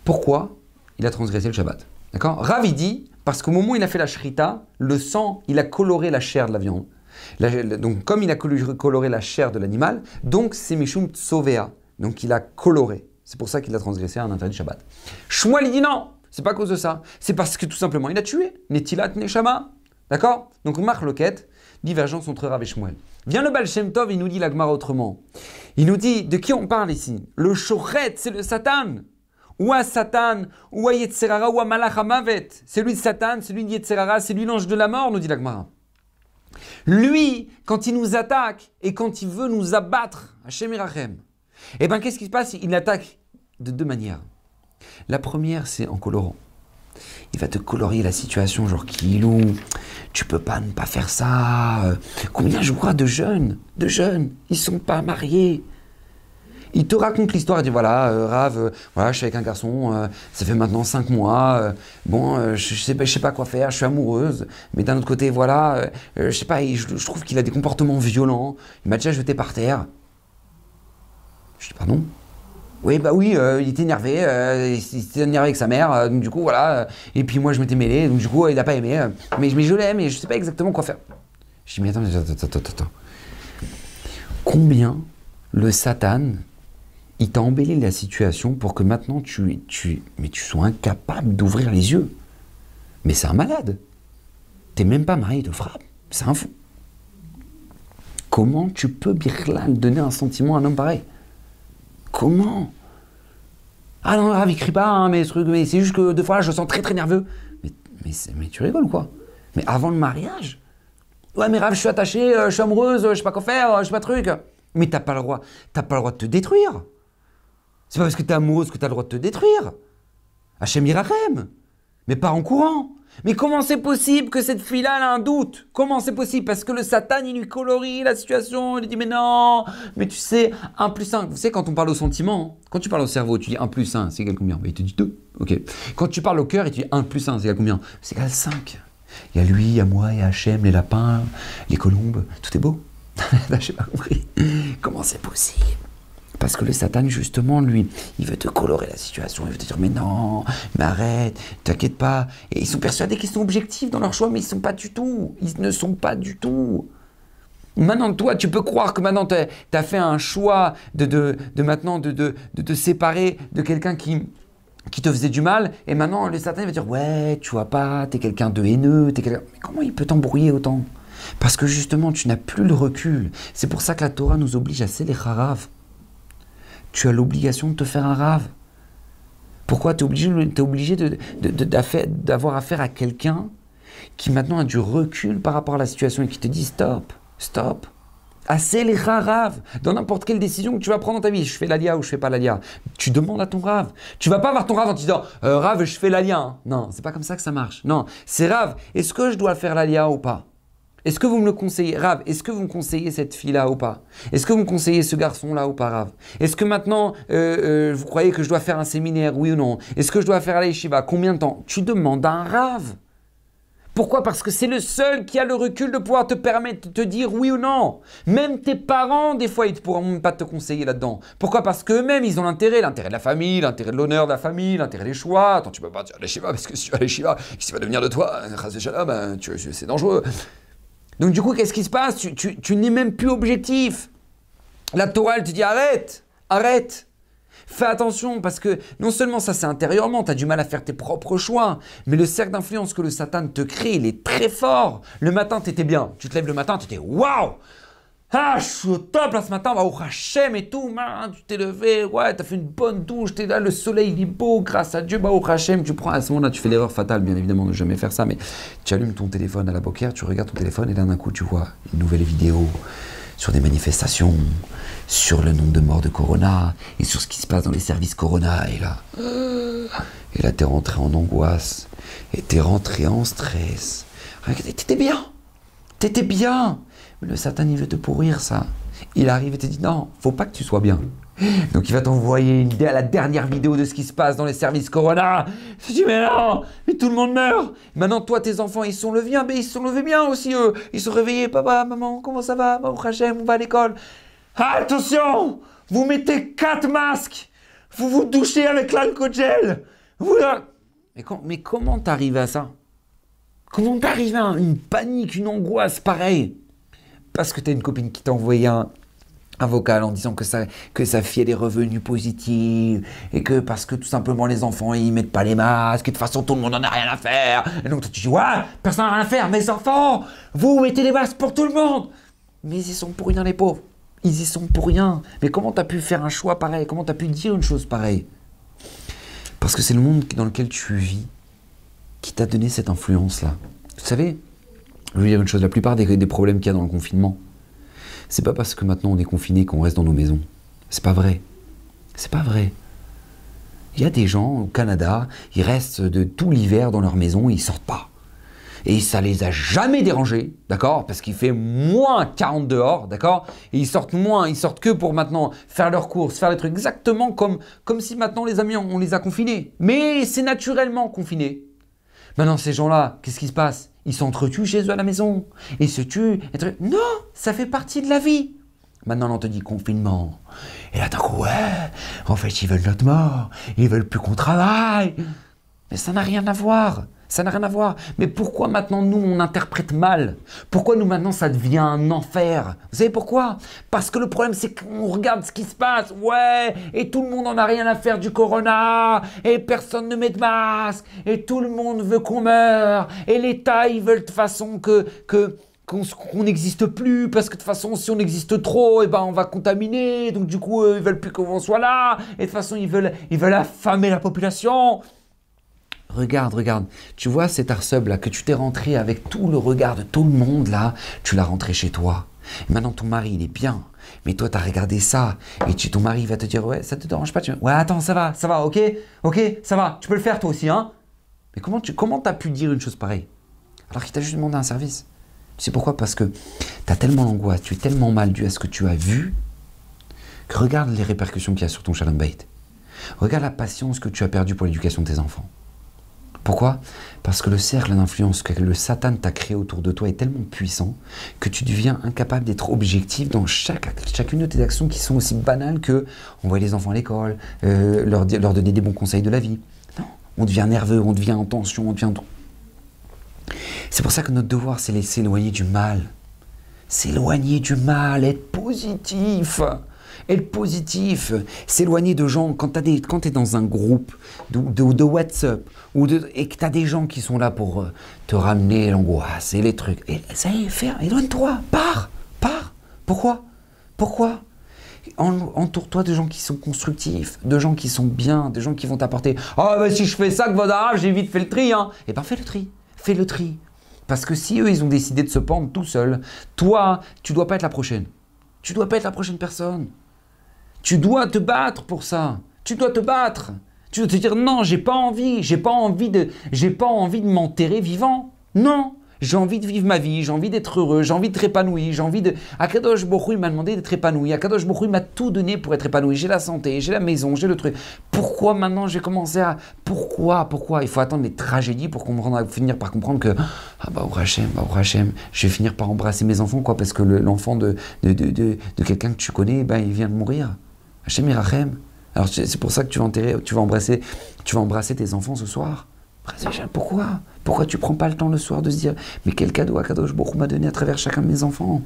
Pourquoi il a transgressé le Shabbat, d'accord? Rav, il dit, parce qu'au moment où il a fait la shrita, le sang, il a coloré la chair de la viande. Donc, comme il a coloré la chair de l'animal, donc c'est Mishum Tsovea. Donc, il a coloré. C'est pour ça qu'il a transgressé un interdit Shabbat. Shmuel, il dit non, c'est pas à cause de ça. C'est parce que tout simplement, il a tué. Netilat Neshama. D'accord? Donc, Marloquette, divergence entre Rav et Shmuel. Vient le Baal Shem Tov, il nous dit la Gemara autrement. Il nous dit, de qui on parle ici? Le Shochet, c'est le Satan. Ou à Satan, ou à Yetzerara, ou à Malach HaMavet. C'est lui de Satan, c'est lui de Yetzerara, c'est lui l'ange de la mort, nous dit la Gemara. Lui, quand il nous attaque et quand il veut nous abattre, Hashem Irachem, eh bien, qu'est-ce qui se passe? Il attaque de deux manières. La première, c'est en colorant. Il va te colorier la situation, genre Kilou, tu peux pas ne pas faire ça. Combien je vois de jeunes, ils sont pas mariés. Il te raconte l'histoire, il dit voilà, Rav, voilà, je suis avec un garçon, ça fait maintenant 5 mois, je sais pas quoi faire, je suis amoureuse, mais d'un autre côté, voilà, je sais pas, je trouve qu'il a des comportements violents, il m'a déjà jeté par terre. Je dis pardon? Oui, bah oui, il était énervé, il s'était énervé avec sa mère, donc du coup, voilà, et puis moi je m'étais mêlé, donc du coup, il n'a pas aimé, mais je l'aime, mais je sais pas exactement quoi faire. Je dis, mais attends. Combien le Satan, il t'a embelli la situation pour que maintenant tu sois incapable d'ouvrir les yeux? Mais c'est un malade. T'es même pas marié, il te frappe, c'est un fou. Comment tu peux, Birlal, donner un sentiment à un homme pareil? Comment? Ah non, Rav, il crie pas, hein, mais c'est juste que deux fois, je me sens très très nerveux. Mais tu rigoles quoi? Mais avant le mariage? Ouais, mais Rav, je suis attachée, je suis amoureuse, je sais pas quoi faire, je sais pas truc. Mais t'as pas le droit de te détruire. C'est pas parce que t'es amoureuse que t'as le droit de te détruire. Hashem Yirachem. Mais pas en courant. Mais comment c'est possible que cette fille-là a un doute? Comment c'est possible? Parce que le Satan, il lui colorie la situation, il lui dit mais non, mais tu sais, 1 plus 1. Vous savez, quand on parle au sentiment, quand tu parles au cerveau, tu dis 1 plus 1, c'est égal combien? Il te dit 2. Ok. Quand tu parles au cœur, il te dit 1 plus 1, c'est égal combien? C'est égal 5. Il y a lui, il y a moi, il y a Hachem, les lapins, les colombes, tout est beau. Là, j'ai pas compris. Comment c'est possible? Parce que le Satan, justement, lui, il veut te colorer la situation, il veut te dire, mais non, mais arrête, t'inquiète pas. Et ils sont persuadés qu'ils sont objectifs dans leur choix, mais ils ne sont pas du tout. Ils ne sont pas du tout. Maintenant, toi, tu peux croire que maintenant, tu as fait un choix de te séparer de quelqu'un qui te faisait du mal, et maintenant, le Satan, il va dire, ouais, tu vois pas, t'es quelqu'un de haineux, Mais comment il peut t'embrouiller autant? Parce que justement, tu n'as plus le recul. C'est pour ça que la Torah nous oblige à sceller les harav. Tu as l'obligation de te faire un rave. Pourquoi? Tu es obligé d'avoir affaire à quelqu'un qui maintenant a du recul par rapport à la situation et qui te dit stop. Assez les rave. Dans n'importe quelle décision que tu vas prendre dans ta vie, je fais l'alia ou je fais pas l'alia, tu demandes à ton rave. Tu vas pas voir ton rave en te disant rave, je fais l'alia. Hein. Non, c'est pas comme ça que ça marche. Non, c'est rave. Est-ce que je dois faire l'alia ou pas? Est-ce que vous me le conseillez, Rav? Est-ce que vous me conseillez cette fille-là ou pas? Est-ce que vous me conseillez ce garçon-là ou pas, Rav? Est-ce que maintenant, vous croyez que je dois faire un séminaire, oui ou non? Est-ce que je dois faire la yeshiva? Combien de temps? Tu demandes à un Rav. Pourquoi? Parce que c'est le seul qui a le recul de pouvoir te permettre de te dire oui ou non. Même tes parents, des fois, ils ne pourront même pas te conseiller là-dedans. Pourquoi? Parce qu'eux-mêmes, ils ont l'intérêt de la famille, l'intérêt de l'honneur de la famille, l'intérêt des choix. Attends, tu peux pas dire la yeshiva, parce que si tu vas à la yeshiva, qu'est-ce qui va devenir de toi? C'est dangereux. Donc du coup, qu'est-ce qui se passe? Tu n'es même plus objectif. La Torah, elle te dit arrête. Fais attention, parce que non seulement ça c'est intérieurement, tu as du mal à faire tes propres choix, mais le cercle d'influence que le Satan te crée, il est très fort. Le matin, tu étais bien. Tu te lèves le matin, tu étais waouh! Ah, je suis au top là ce matin, bah, au Hachem et tout, man, tu t'es levé, ouais, t'as fait une bonne douche, t'es là, le soleil il est beau, grâce à Dieu, bah au Hachem, tu prends, à ce moment-là, tu fais l'erreur fatale, bien évidemment, de ne jamais faire ça, mais tu allumes ton téléphone à la boker, tu regardes ton téléphone et là d'un coup tu vois une nouvelle vidéo sur des manifestations, sur le nombre de morts de Corona et sur ce qui se passe dans les services Corona, et là t'es rentré en angoisse et t'es rentré en stress. T'étais bien. Mais le Satan, il veut te pourrir ça. Il arrive et te dit non, faut pas que tu sois bien. Donc il va t'envoyer la dernière vidéo de ce qui se passe dans les services Corona. Tu dis mais non, mais tout le monde meurt. Maintenant toi, tes enfants, ils sont levés bien, mais ils sont levés bien aussi eux. Ils sont réveillés, papa, maman, comment ça va? Au Hachem, on va à l'école. Attention, vous mettez 4 masques. Vous vous douchez avec l'alcool-gel. Mais comment t'arrives à ça? Comment t'arrives à une panique, une angoisse pareille? Parce que t'as une copine qui t'a envoyé un vocal en disant que sa fille a des revenus positifs et que parce que tout simplement les enfants ils mettent pas les masques et de toute façon tout le monde en a rien à faire. Et donc toi, tu dis ouais, personne n'a rien à faire, mes enfants, vous mettez les masques pour tout le monde. Mais ils y sont pour rien les pauvres, ils y sont pour rien. Mais comment t'as pu faire un choix pareil? Comment t'as pu dire une chose pareille? Parce que c'est le monde dans lequel tu vis qui t'a donné cette influence là. Vous savez, je vais vous dire une chose, la plupart des problèmes qu'il y a dans le confinement, c'est pas parce que maintenant on est confiné qu'on reste dans nos maisons. C'est pas vrai. C'est pas vrai. Il y a des gens au Canada, ils restent de tout l'hiver dans leur maison et ils sortent pas. Et ça les a jamais dérangés, d'accord? Parce qu'il fait moins 40 dehors, d'accord? Et ils sortent moins, ils sortent que pour maintenant faire leurs courses, faire les trucs exactement comme si maintenant les amis on les a confinés. Mais c'est naturellement confiné. Maintenant, ces gens-là, qu'est-ce qui se passe? Ils s'entretuent chez eux à la maison. Ils se tuent. Non, ça fait partie de la vie. Maintenant, on te dit confinement. Et là, d'un coup, ouais, en fait, ils veulent notre mort. Ils veulent plus qu'on travaille. Mais ça n'a rien à voir. Ça n'a rien à voir. Mais pourquoi maintenant, nous, on interprète mal? Pourquoi nous, maintenant, ça devient un enfer? Vous savez pourquoi? Parce que le problème, c'est qu'on regarde ce qui se passe. Ouais, et tout le monde en a rien à faire du corona. Et personne ne met de masque. Et tout le monde veut qu'on meure. Et l'État, ils veulent de façon qu'on n'existe plus, parce que de toute façon, si on existe trop, eh ben, on va contaminer. Donc, du coup, ils veulent plus qu'on soit là. Et de toute façon, ils veulent affamer la population. Regarde, tu vois cet arsub là que tu t'es rentré avec tout le regard de tout le monde là, tu l'as rentré chez toi. Et maintenant ton mari il est bien, mais toi t'as regardé ça et ton mari va te dire ouais ça te dérange pas, ouais attends ça va, ok, ça va, tu peux le faire toi aussi hein. Mais comment t'as pu dire une chose pareille alors qu'il t'a juste demandé un service? Tu sais pourquoi? Parce que t'as tellement l'angoisse, tu es tellement mal dû à ce que tu as vu que regarde les répercussions qu'il y a sur ton shalom bayit. Regarde la patience que tu as perdue pour l'éducation de tes enfants. Pourquoi? Parce que le cercle d'influence que le Satan t'a créé autour de toi est tellement puissant que tu deviens incapable d'être objectif dans chacune de tes actions qui sont aussi banales que envoyer les enfants à l'école, leur donner des bons conseils de la vie. Non, on devient nerveux, on devient en tension, on devient... C'est pour ça que notre devoir, c'est s'éloigner du mal. S'éloigner du mal, être positif. Être positif, s'éloigner de gens, quand tu es dans un groupe de WhatsApp et que tu as des gens qui sont là pour te ramener l'angoisse et les trucs, et ça y est, éloigne-toi, pars. Pourquoi? Entoure-toi de gens qui sont constructifs, de gens qui sont bien, de gens qui vont t'apporter « Ah, bah, si je fais ça, que votre arabe, j'ai vite fait le tri. Hein. » Eh bien, fais le tri. Parce que si eux, ils ont décidé de se pendre tout seuls, toi, tu dois pas être la prochaine. Tu dois pas être la prochaine personne. Tu dois te battre pour ça. Tu dois te battre. Tu dois te dire non, j'ai pas envie de m'enterrer vivant. Non, j'ai envie de vivre ma vie, j'ai envie d'être heureux, j'ai envie d'être épanoui, j'ai envie de... Akadosh Borou, il m'a demandé d'être épanoui. Akadosh Borou, il m'a tout donné pour être épanoui. J'ai la santé, j'ai la maison, j'ai le truc. Pourquoi maintenant j'ai commencé à... Pourquoi il faut attendre les tragédies pour finir par comprendre que ah bah Hachem, je vais finir par embrasser mes enfants quoi, parce que l'enfant de quelqu'un que tu connais, ben, il vient de mourir. Hachem Irachem. Alors c'est pour ça que tu vas embrasser tes enfants ce soir. Pourquoi tu prends pas le temps le soir de se dire mais quel cadeau Akadosh Baruch Hu m'a donné à travers chacun de mes enfants?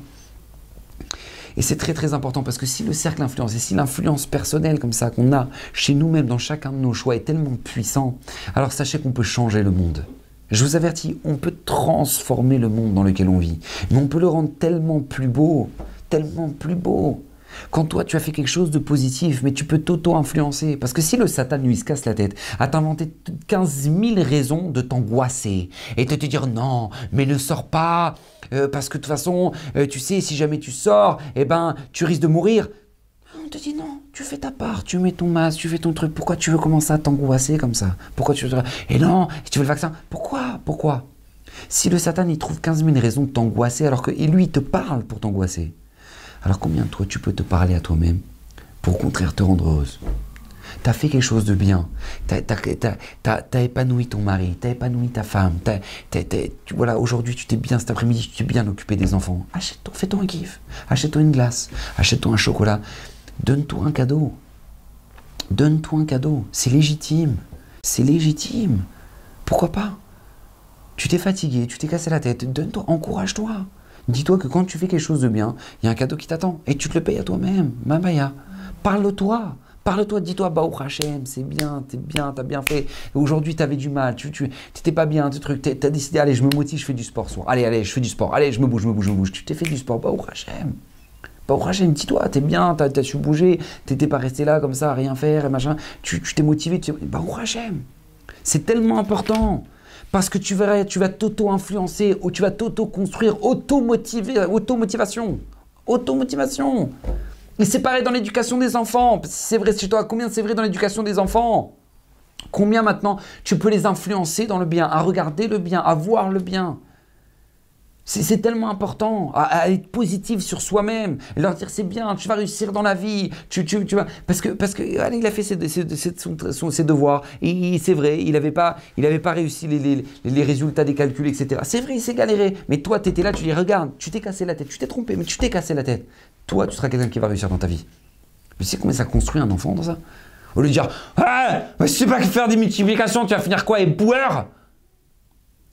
Et c'est très très important parce que si le cercle d'influence et si l'influence personnelle comme ça qu'on a chez nous-mêmes dans chacun de nos choix est tellement puissant, alors sachez qu'on peut changer le monde. Je vous avertis, on peut transformer le monde dans lequel on vit, mais on peut le rendre tellement plus beau, tellement plus beau. Quand toi tu as fait quelque chose de positif, mais tu peux t'auto-influencer. Parce que si le Satan lui se casse la tête à t'inventer 15 000 raisons de t'angoisser et de te dire non, mais ne sors pas, parce que de toute façon, tu sais, si jamais tu sors, eh ben, tu risques de mourir. On te dit non, tu fais ta part, tu mets ton masque, tu fais ton truc. Pourquoi tu veux commencer à t'angoisser comme ça? Pourquoi tu veux... Et non, si tu veux le vaccin, pourquoi? Si le Satan il trouve 15 000 raisons de t'angoisser alors que lui il te parle pour t'angoisser, alors combien de toi tu peux te parler à toi-même pour au contraire te rendre heureuse? Tu as fait quelque chose de bien, t'as épanoui ton mari, t'as épanoui ta femme, voilà, aujourd'hui tu t'es bien, cet après-midi tu t'es bien occupé des enfants. Achète-toi, fais-toi un kiff, achète-toi une glace, achète-toi un chocolat, donne-toi un cadeau. Donne-toi un cadeau, c'est légitime, Pourquoi pas? Tu t'es fatigué, tu t'es cassé la tête, donne-toi, encourage-toi. Dis-toi que quand tu fais quelque chose de bien, il y a un cadeau qui t'attend. Et tu te le payes à toi-même. Mamaya. Parle-toi. Parle-toi, dis-toi, Baruch Hashem, c'est bien, t'es bien, t'as bien fait. Aujourd'hui, t'avais du mal, tu t'étais pas bien, t'as décidé, allez, je me motive, je fais du sport ce soir. Allez, je fais du sport. Allez, je me bouge. Tu t'es fait du sport, Baruch Hashem. Baruch Hashem, dis-toi, t'es bien, t'as su bouger, t'étais pas resté là comme ça, à rien faire et machin. Tu t'es motivé, Baruch Hashem. C'est tellement important. Parce que tu verras, tu vas t'auto-influencer, ou tu vas t'auto-construire, automotivation. Automotivation. Et c'est pareil dans l'éducation des enfants. C'est vrai chez toi, combien c'est vrai dans l'éducation des enfants? Combien maintenant tu peux les influencer dans le bien, à regarder le bien, à voir le bien? C'est tellement important, à être positif sur soi-même, et leur dire c'est bien, tu vas réussir dans la vie, tu vas... Parce que allez, il a fait ses devoirs, et c'est vrai, il n'avait pas réussi les résultats des calculs, etc. C'est vrai, il s'est galéré, mais toi, tu étais là, tu dis, regarde, tu t'es cassé la tête, tu t'es trompé, mais tu t'es cassé la tête. Toi, tu seras quelqu'un qui va réussir dans ta vie. Tu sais combien ça construit un enfant dans ça? Au lieu de dire, ah, mais je sais pas faire des multiplications, tu vas finir quoi, éboueur?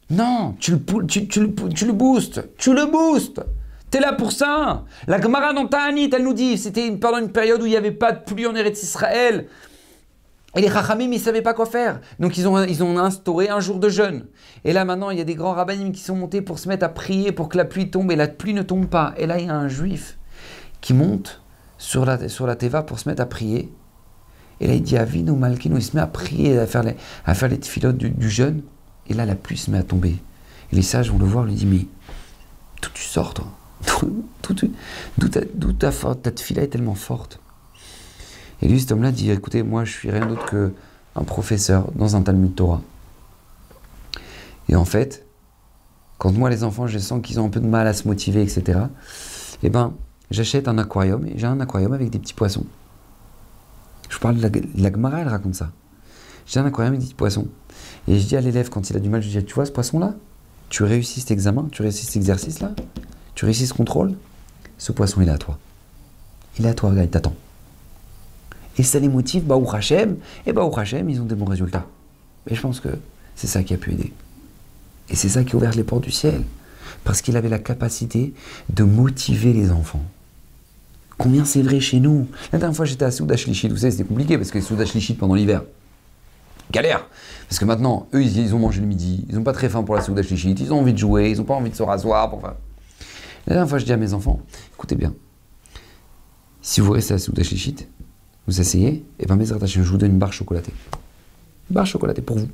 Non, tu le boostes. Tu le boostes. T'es là pour ça. La Gemara dans Ta'anit, elle nous dit, c'était pendant une période où il n'y avait pas de pluie en Eretz Israël. Et les Chachamim, ils ne savaient pas quoi faire. Donc ils ont instauré un jour de jeûne. Et là maintenant, il y a des grands rabbinim qui sont montés pour se mettre à prier pour que la pluie tombe. Et la pluie ne tombe pas. Et là, il y a un juif qui monte sur la Teva pour se mettre à prier. Et là, il dit, Avinu Malkinu, il se met à prier, à faire les tfilotes du jeûne. Et là, la pluie se met à tomber. Et les sages vont le voir, lui disent, mais d'où tu sors, toi? D'où ta tefila est tellement forte? Et lui, cet homme-là, dit, écoutez, moi, je suis rien d'autre qu'un professeur dans un Talmud Torah. Et en fait, quand moi, les enfants, je sens qu'ils ont un peu de mal à se motiver, etc., eh ben, j'achète un aquarium, et j'ai un aquarium avec des petits poissons. Je parle de la Gemara, elle raconte ça. J'ai un aquarium avec des petits poissons. Et je dis à l'élève, quand il a du mal, je dis, tu vois ce poisson-là? Tu réussis cet examen, tu réussis cet exercice-là, tu réussis ce contrôle, ce poisson, il est à toi. Il est à toi, regarde, il t'attend. Et ça les motive, Baruch Hashem, et Baruch Hashem, ils ont des bons résultats. Et je pense que c'est ça qui a pu aider. Et c'est ça qui a ouvert les portes du ciel. Parce qu'il avait la capacité de motiver les enfants. Combien c'est vrai chez nous? La dernière fois, j'étais à Souda Shlichit, vous savez, c'était compliqué, parce que Souda Shlichit pendant l'hiver, galère. Parce que maintenant, eux, ils ont mangé le midi, ils n'ont pas très faim pour la Souda Shlichit, ils ont envie de jouer, ils n'ont pas envie de se rasseoir. Enfin. La dernière fois, je dis à mes enfants, écoutez bien, si vous restez à la Souda Shlichit, vous asseyez, et bien, je vous donne une barre chocolatée. Une barre chocolatée pour vous.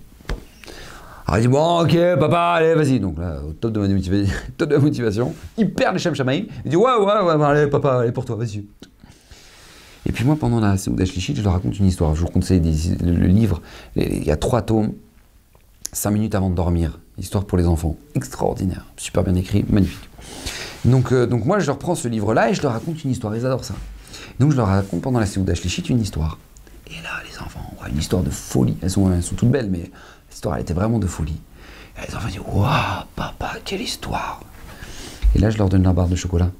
Alors, il dit, bon, ok, papa, allez, vas-y. Donc là, au top de la motivation, il perd les Shem Shamaïm, il dit, ouais, allez, papa, allez, pour toi, vas-y. Et puis moi, pendant la Souda Shlichit, je leur raconte une histoire. Je vous conseille le livre. Il y a 3 tomes, 5 minutes avant de dormir. Histoire pour les enfants. Extraordinaire. Super bien écrit, magnifique. Donc moi, je leur prends ce livre-là et je leur raconte une histoire. Ils adorent ça. Donc je leur raconte pendant la Souda Shlichit une histoire. Et là, les enfants, une histoire de folie. Elles sont toutes belles, mais l'histoire, elle était vraiment de folie. Et les enfants disent, waouh, papa, quelle histoire. Et là, je leur donne la barre de chocolat.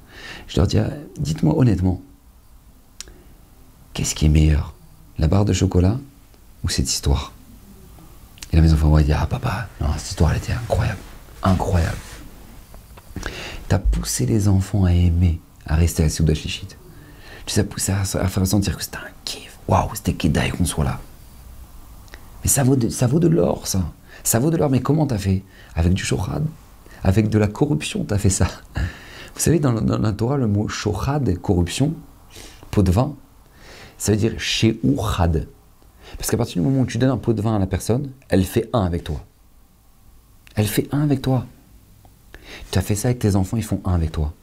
Je leur dis, dites-moi honnêtement, qu'est-ce qui est meilleur, la barre de chocolat ou cette histoire? Et là, mes enfants vont dire, ah papa, non, cette histoire, elle était incroyable. Incroyable. Tu as poussé les enfants à aimer, à rester à la Souda Shlichit. Tu les as poussés à faire sentir que c'était un kiff. Waouh, c'était Kedaï qu'on soit là. Mais ça vaut de l'or, ça. Ça vaut de l'or, mais comment t'as fait? Avec du shochad, avec de la corruption, t'as fait ça. Vous savez, dans la Torah, le mot shochad, corruption, pot de vin, ça veut dire she'uchad. Parce qu'à partir du moment où tu donnes un pot de vin à la personne, elle fait un avec toi. Elle fait un avec toi. Tu as fait ça avec tes enfants, ils font un avec toi.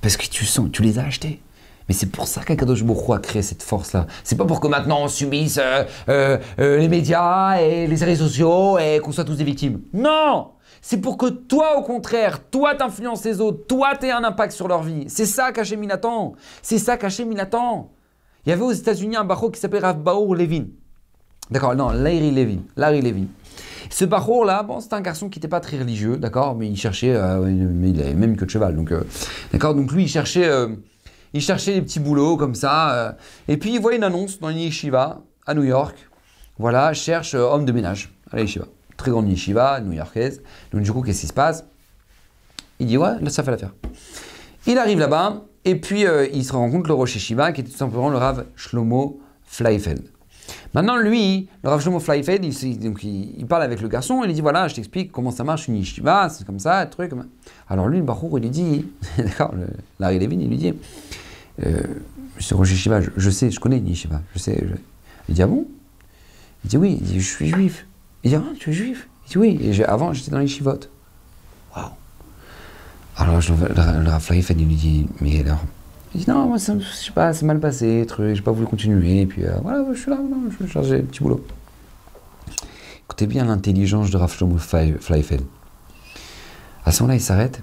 Parce que tu les as achetés. Mais c'est pour ça qu'Akadosh Baruch Hu a créé cette force-là. C'est pas pour que maintenant on subisse les médias et les réseaux sociaux et qu'on soit tous des victimes. Non! C'est pour que toi, au contraire, toi t'influences les autres, toi t'aies un impact sur leur vie. C'est ça qu'Hachem il attend. C'est ça qu'Hachem il attend. Il y avait aux États-Unis un bachor qui s'appelait Rav Baor Levin. D'accord, non, Larry Levin. Ce bachor-là, bon, c'était un garçon qui n'était pas très religieux, d'accord, mais il cherchait, mais il avait même que de cheval, donc, d'accord, donc lui, il cherchait des petits boulots comme ça, et puis il voit une annonce dans une yeshiva à New York, voilà, cherche homme de ménage à la yeshiva, très grande yeshiva new-yorkaise. Donc du coup, qu'est-ce qui se passe? Il dit, ouais, là, ça fait l'affaire. Il arrive là-bas, et puis il se rencontre le Rosh Yeshiva, qui était tout simplement le Rav Shlomo Fleifeld. Maintenant, lui, le Rav Shlomo Fleifeld, il parle avec le garçon, il lui dit, voilà, je t'explique comment ça marche une yeshiva, c'est comme ça, truc. Alors lui, le Bachour, il lui dit, d'accord, Larry Levin, il lui dit, monsieur Rosh Yeshiva, je sais, je connais une yeshiva, je sais. Il dit, ah bon? Il dit, oui, il dit, je suis juif. Il dit, ah, tu es juif? Il dit, oui, et avant, j'étais dans les yeshivot. Waouh. Alors, le Rav Fleifeld, il lui dit, mais alors... Il dit, non, moi, je sais pas, c'est mal passé, truc, j'ai pas voulu continuer, et puis voilà, je suis là, non, je vais charger le petit boulot. Écoutez bien l'intelligence de Rav Shlomo Fleifeld. À ce moment-là, il s'arrête,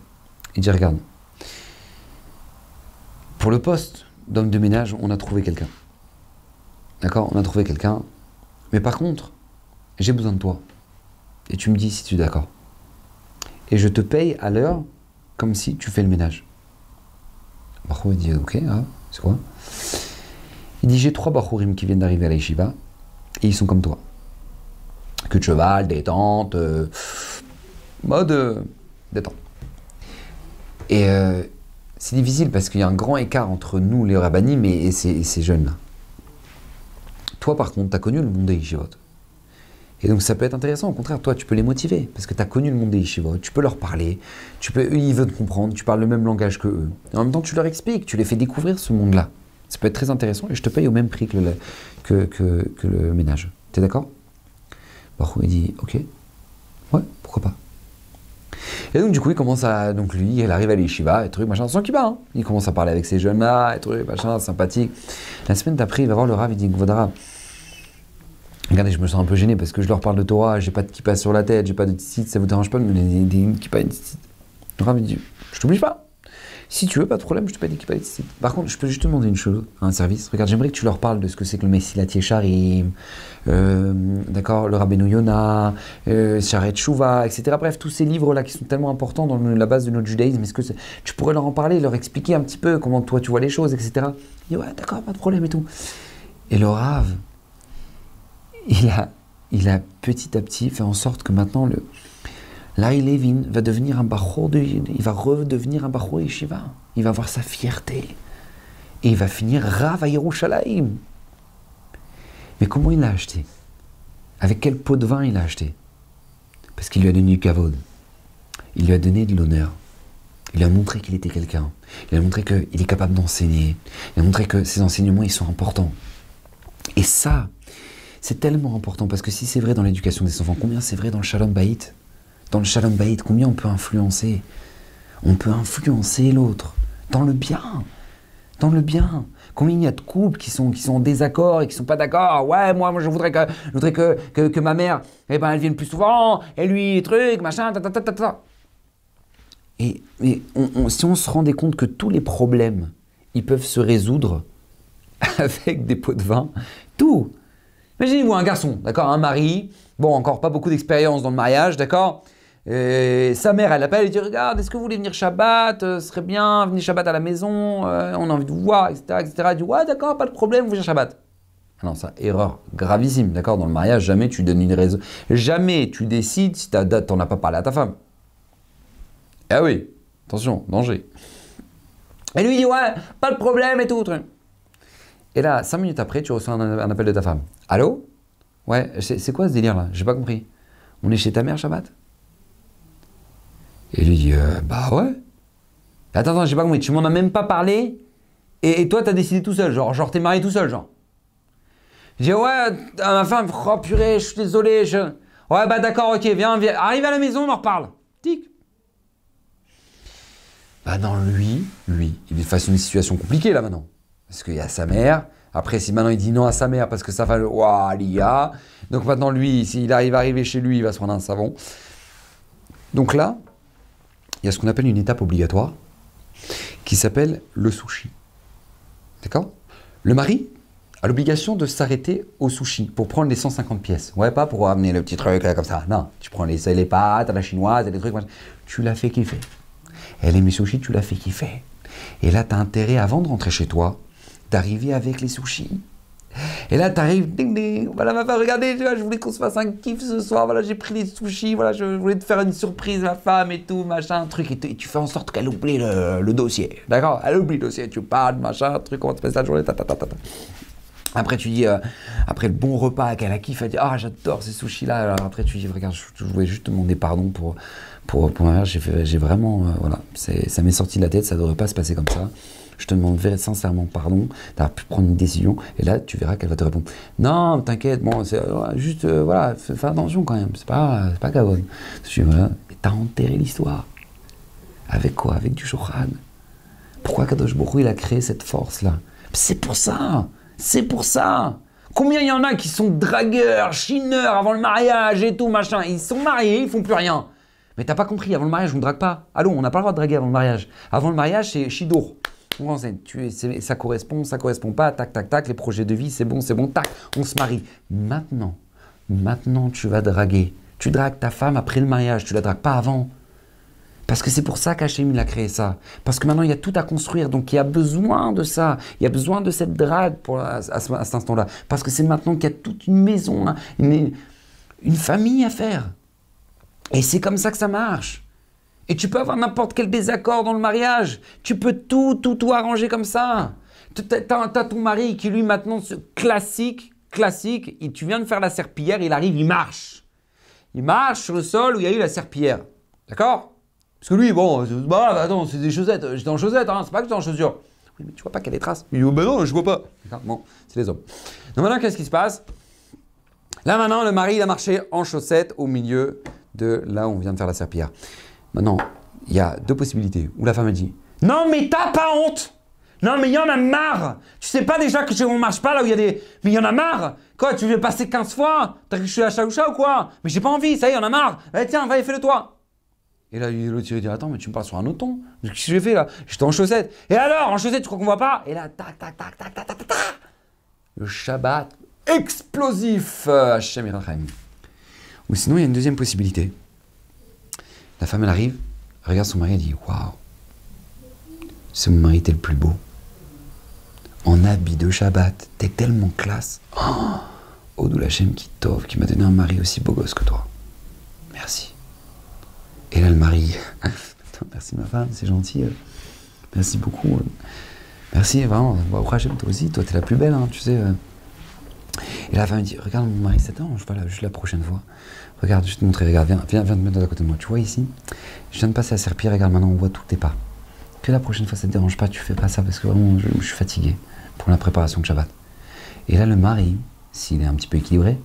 il dit, regarde, pour le poste d'homme de ménage, on a trouvé quelqu'un. D'accord? On a trouvé quelqu'un, mais par contre, j'ai besoin de toi. Et tu me dis si tu es d'accord. Et je te paye à l'heure, comme si tu fais le ménage. Bachour, il dit, ok, ah, c'est quoi? Il dit, j'ai 3 Bachourim qui viennent d'arriver à la yeshiva, et ils sont comme toi. Queue de cheval, détente, mode détente. Et c'est difficile parce qu'il y a un grand écart entre nous, les rabbanim, et ces jeunes-là. Toi, par contre, tu as connu le monde des yeshivot. Et donc ça peut être intéressant, au contraire, toi tu peux les motiver, parce que tu as connu le monde des yeshivot, tu peux leur parler, eux ils veulent te comprendre, tu parles le même langage que eux. Et en même temps tu leur expliques, tu les fais découvrir ce monde-là. Ça peut être très intéressant et je te paye au même prix que le ménage. T'es d'accord? Bachour il dit, ok, ouais, pourquoi pas. Et donc du coup il commence à, donc lui, il arrive à l'yeshiva, et truc, machin, sans qu'il bat, hein. Il commence à parler avec ces jeunes-là, et truc, machin, sympathique. La semaine d'après il va voir le Rav, il dit, Vodara, regardez, je me sens un peu gêné parce que je leur parle de Torah, j'ai pas de kippa sur la tête, j'ai pas de tzitzit, ça vous dérange pas de me donner des kippa et des tzitzit? Le Rav me dit, je t'oblige pas. Si tu veux, pas de problème, je te paye des kippa et des tzitzit. Par contre, je peux juste te demander une chose, un service. Regarde, j'aimerais que tu leur parles de ce que c'est que le Messilat Yesharim, d'accord, le Rabbeinu Yonah, Sharet Shuvah, etc. Bref, tous ces livres-là qui sont tellement importants dans la base de notre judaïsme, est-ce que tu pourrais leur en parler, leur expliquer un petit peu comment toi tu vois les choses, etc. Il dit, ouais, d'accord, pas de problème et tout. Et le Rav, il a petit à petit fait en sorte que maintenant Larry Levin va devenir un bachour il va redevenir un bachour yeshiva. Il va avoir sa fierté. Et il va finir Rav à Yerushalayim. Mais comment il l'a acheté? Avec quel pot de vin il l'a acheté? Parce qu'il lui a donné du kavod. Il lui a donné de l'honneur. Il lui a montré qu'il était quelqu'un. Il lui a montré qu'il est capable d'enseigner. Il a montré que ses enseignements, ils sont importants. Et ça, c'est tellement important, parce que si c'est vrai dans l'éducation des enfants, combien c'est vrai dans le Shalom Bayit? Dans le Shalom Bayit, combien on peut influencer? On peut influencer l'autre, dans le bien. Dans le bien. Combien il y a de couples qui sont en désaccord et qui sont pas d'accord? Ouais, moi je voudrais que ma mère, eh ben, elle vienne plus souvent, et lui, truc, machin, ta. Et si on se rendait compte que tous les problèmes, ils peuvent se résoudre avec des pots de vin, tout. Imaginez-vous un garçon, d'accord, un mari, bon, encore pas beaucoup d'expérience dans le mariage, d'accord, sa mère, elle l'appelle, elle dit, regarde, est-ce que vous voulez venir Shabbat, ce serait bien, venez Shabbat à la maison, on a envie de vous voir, etc. Elle dit, ouais, d'accord, pas de problème, vous venez Shabbat. Ah non, ça, erreur gravissime, d'accord, dans le mariage, jamais tu donnes une raison, jamais tu décides si t'en as pas parlé à ta femme. Ah oui, attention, danger. Et lui, il dit, ouais, pas de problème et tout, truc. Et là, 5 minutes après, tu reçois un appel de ta femme. Allô? Ouais, c'est quoi ce délire-là? J'ai pas compris. On est chez ta mère, Shabbat? Et lui dit, bah ouais. Attends, j'ai pas compris. Tu m'en as même pas parlé? Et toi, t'as décidé tout seul, genre t'es marié tout seul, genre. Je dis, ouais, ma femme, oh purée, je suis désolé. Ouais, bah d'accord, ok, viens, arrive à la maison, on en reparle. Tic. Bah non, lui, il est face à une situation compliquée là maintenant. Parce qu'il y a sa mère. Après, si maintenant il dit non à sa mère parce que sa femme, waouh, l'IA. Donc maintenant, lui, s'il arrive à arriver chez lui, il va se prendre un savon. Donc là, il y a ce qu'on appelle une étape obligatoire qui s'appelle le sushi. D'accord? Le mari a l'obligation de s'arrêter au sushi pour prendre les 150 pièces. Ouais, pas pour amener le petit truc là, comme ça. Non, tu prends les pâtes à la chinoise et les trucs. Tu l'as fait kiffer. Elle aime les sushis, tu l'as fait kiffer. Et là, tu as intérêt, avant de rentrer chez toi, d'arriver avec les sushis. Et là, t'arrives, ding ding, voilà ma femme, regardez, tu vois, je voulais qu'on se fasse un kiff ce soir, voilà, j'ai pris des sushis, voilà, je voulais te faire une surprise, ma femme et tout, machin, truc, et tu fais en sorte qu'elle oublie le dossier, d'accord? Elle oublie le dossier, tu parles, machin, truc, comment tu passes la journée, Après, tu dis, après le bon repas qu'elle a kiffé, elle dit, ah, j'adore ces sushis-là, alors après, tu dis, regarde, je voulais juste te demander pardon pour ma mère, j'ai vraiment, voilà, ça m'est sorti de la tête, ça devrait pas se passer comme ça. Je te demande sincèrement pardon d'avoir pu prendre une décision. Et là, tu verras qu'elle va te répondre. Non, t'inquiète, bon, c'est juste, voilà, fais attention quand même. C'est pas gavone. Voilà. Et t'as enterré l'histoire. Avec quoi? Avec du Shochan. Pourquoi Kadosh Baruch Hu, il a créé cette force-là? C'est pour ça. C'est pour ça. Combien il y en a qui sont dragueurs, chineurs avant le mariage et tout, machin. Ils sont mariés, ils font plus rien. Mais t'as pas compris, avant le mariage, on ne drague pas. Allô, on n'a pas le droit de draguer avant le mariage. Avant le mariage, c'est Shidour. On renseigne, ça correspond pas, tac, tac, tac, les projets de vie, c'est bon, tac, on se marie. Maintenant, tu vas draguer. Tu dragues ta femme après le mariage, tu la dragues pas avant. Parce que c'est pour ça qu'Hachem il a créé ça. Parce que maintenant, il y a tout à construire, donc il y a besoin de ça. Il y a besoin de cette drague à cet instant-là. Parce que c'est maintenant qu'il y a toute une maison, hein, une famille à faire. Et c'est comme ça que ça marche. Et tu peux avoir n'importe quel désaccord dans le mariage. Tu peux tout arranger comme ça. T'as ton mari qui, lui, maintenant, classique, et tu viens de faire la serpillière, il arrive, il marche. Il marche sur le sol où il y a eu la serpillière. D'accord? Parce que lui, bon, attends, c'est des chaussettes. J'étais en chaussettes, hein, c'est pas que j'étais en chaussures. Oui, mais tu vois pas qu'il y a des traces. Il dit, oh, ben non, je vois pas. Bon, c'est les hommes. Donc maintenant, qu'est-ce qui se passe? Là, maintenant, le mari, il a marché en chaussettes au milieu de là où on vient de faire la serpillière. Maintenant, il y a deux possibilités. Où la femme a dit « Non, mais t'as pas honte! Non, mais il y en a marre! Tu sais pas déjà que on marche pas là où il y a des... Mais il y en a marre! Quoi, tu veux passer 15 fois? T'as cru que je suis à Chaoucha ou quoi? Mais j'ai pas envie, ça y est, il y en a marre! Allez, tiens, va et fais-le toi! » Et là, l'autre, il dit « Attends, mais tu me parles sur un autre ton? Qu'est-ce que j'ai fait là? J'étais en chaussettes. Et alors, en chaussettes, tu crois qu'on voit pas? » Et là, tac. Le Shabbat explosif! Hashem Yerachem. Ou sinon, il y a une deuxième possibilité. La femme, elle arrive, regarde son mari, elle dit « Waouh, c'est mon mari, t'es le plus beau. En habit de Shabbat, t'es tellement classe. Oh, Odou Lachem qui t'offre, qui m'a donné un mari aussi beau gosse que toi. Merci. » Et là, le mari, merci ma femme, c'est gentil. Merci beaucoup. Merci, vraiment. Waouh, Hachem, toi aussi, toi, t'es la plus belle, hein, tu sais. Et la femme me dit, regarde mon mari, ça t'arrange pas là, juste la prochaine fois. Regarde, je vais te montrer, regarde, viens te mettre à côté de moi. Tu vois ici, je viens de passer à serpillière, regarde, maintenant on voit tous tes pas. Que la prochaine fois ça te dérange pas, tu fais pas ça parce que vraiment je suis fatigué pour la préparation de Shabbat. Et là le mari, s'il est un petit peu équilibré,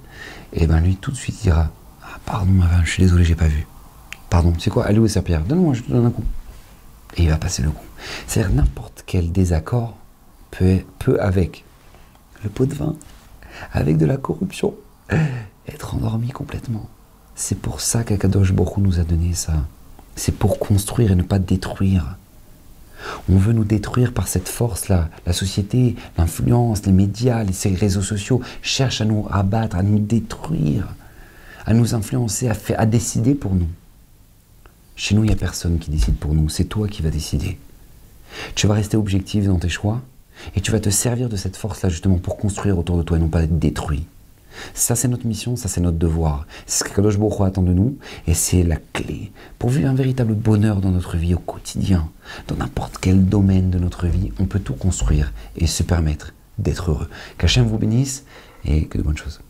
et ben lui tout de suite il dira, ah pardon ma femme, je suis désolé, j'ai pas vu. Pardon, c'est quoi, allez où est serpillière? Donne-moi, je te donne un coup. Et il va passer le coup. C'est-à-dire n'importe quel désaccord peut avec le pot de vin, avec de la corruption, être endormi complètement. C'est pour ça qu'Akadosh Baruch Hu nous a donné ça. C'est pour construire et ne pas détruire. On veut nous détruire par cette force-là. La société, l'influence, les médias, les réseaux sociaux cherchent à nous abattre, à nous détruire, à nous influencer, à décider pour nous. Chez nous, il n'y a personne qui décide pour nous. C'est toi qui vas décider. Tu vas rester objectif dans tes choix et tu vas te servir de cette force-là justement pour construire autour de toi et non pas être détruit. Ça, c'est notre mission, ça, c'est notre devoir. C'est ce que Kadosh Baruch Hu attend de nous et c'est la clé pour vivre un véritable bonheur dans notre vie au quotidien. Dans n'importe quel domaine de notre vie, on peut tout construire et se permettre d'être heureux. Qu'Hachem vous bénisse et que de bonnes choses.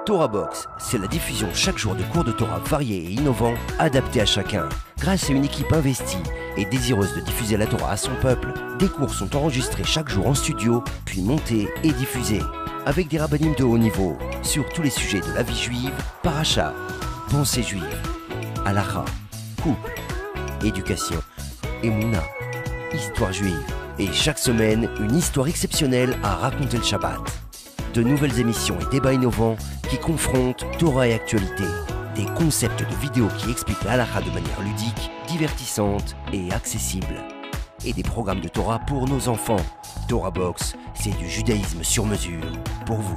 Torah Box, c'est la diffusion chaque jour de cours de Torah variés et innovants, adaptés à chacun. Grâce à une équipe investie et désireuse de diffuser la Torah à son peuple, des cours sont enregistrés chaque jour en studio, puis montés et diffusés. Avec des rabbinim de haut niveau, sur tous les sujets de la vie juive, paracha, pensée juive, halakha, couple, éducation, émouna, histoire juive. Et chaque semaine, une histoire exceptionnelle à raconter le Shabbat. De nouvelles émissions et débats innovants qui confrontent Torah et actualité. Des concepts de vidéos qui expliquent la halakha de manière ludique, divertissante et accessible. Et des programmes de Torah pour nos enfants. Torah Box, c'est du judaïsme sur mesure pour vous.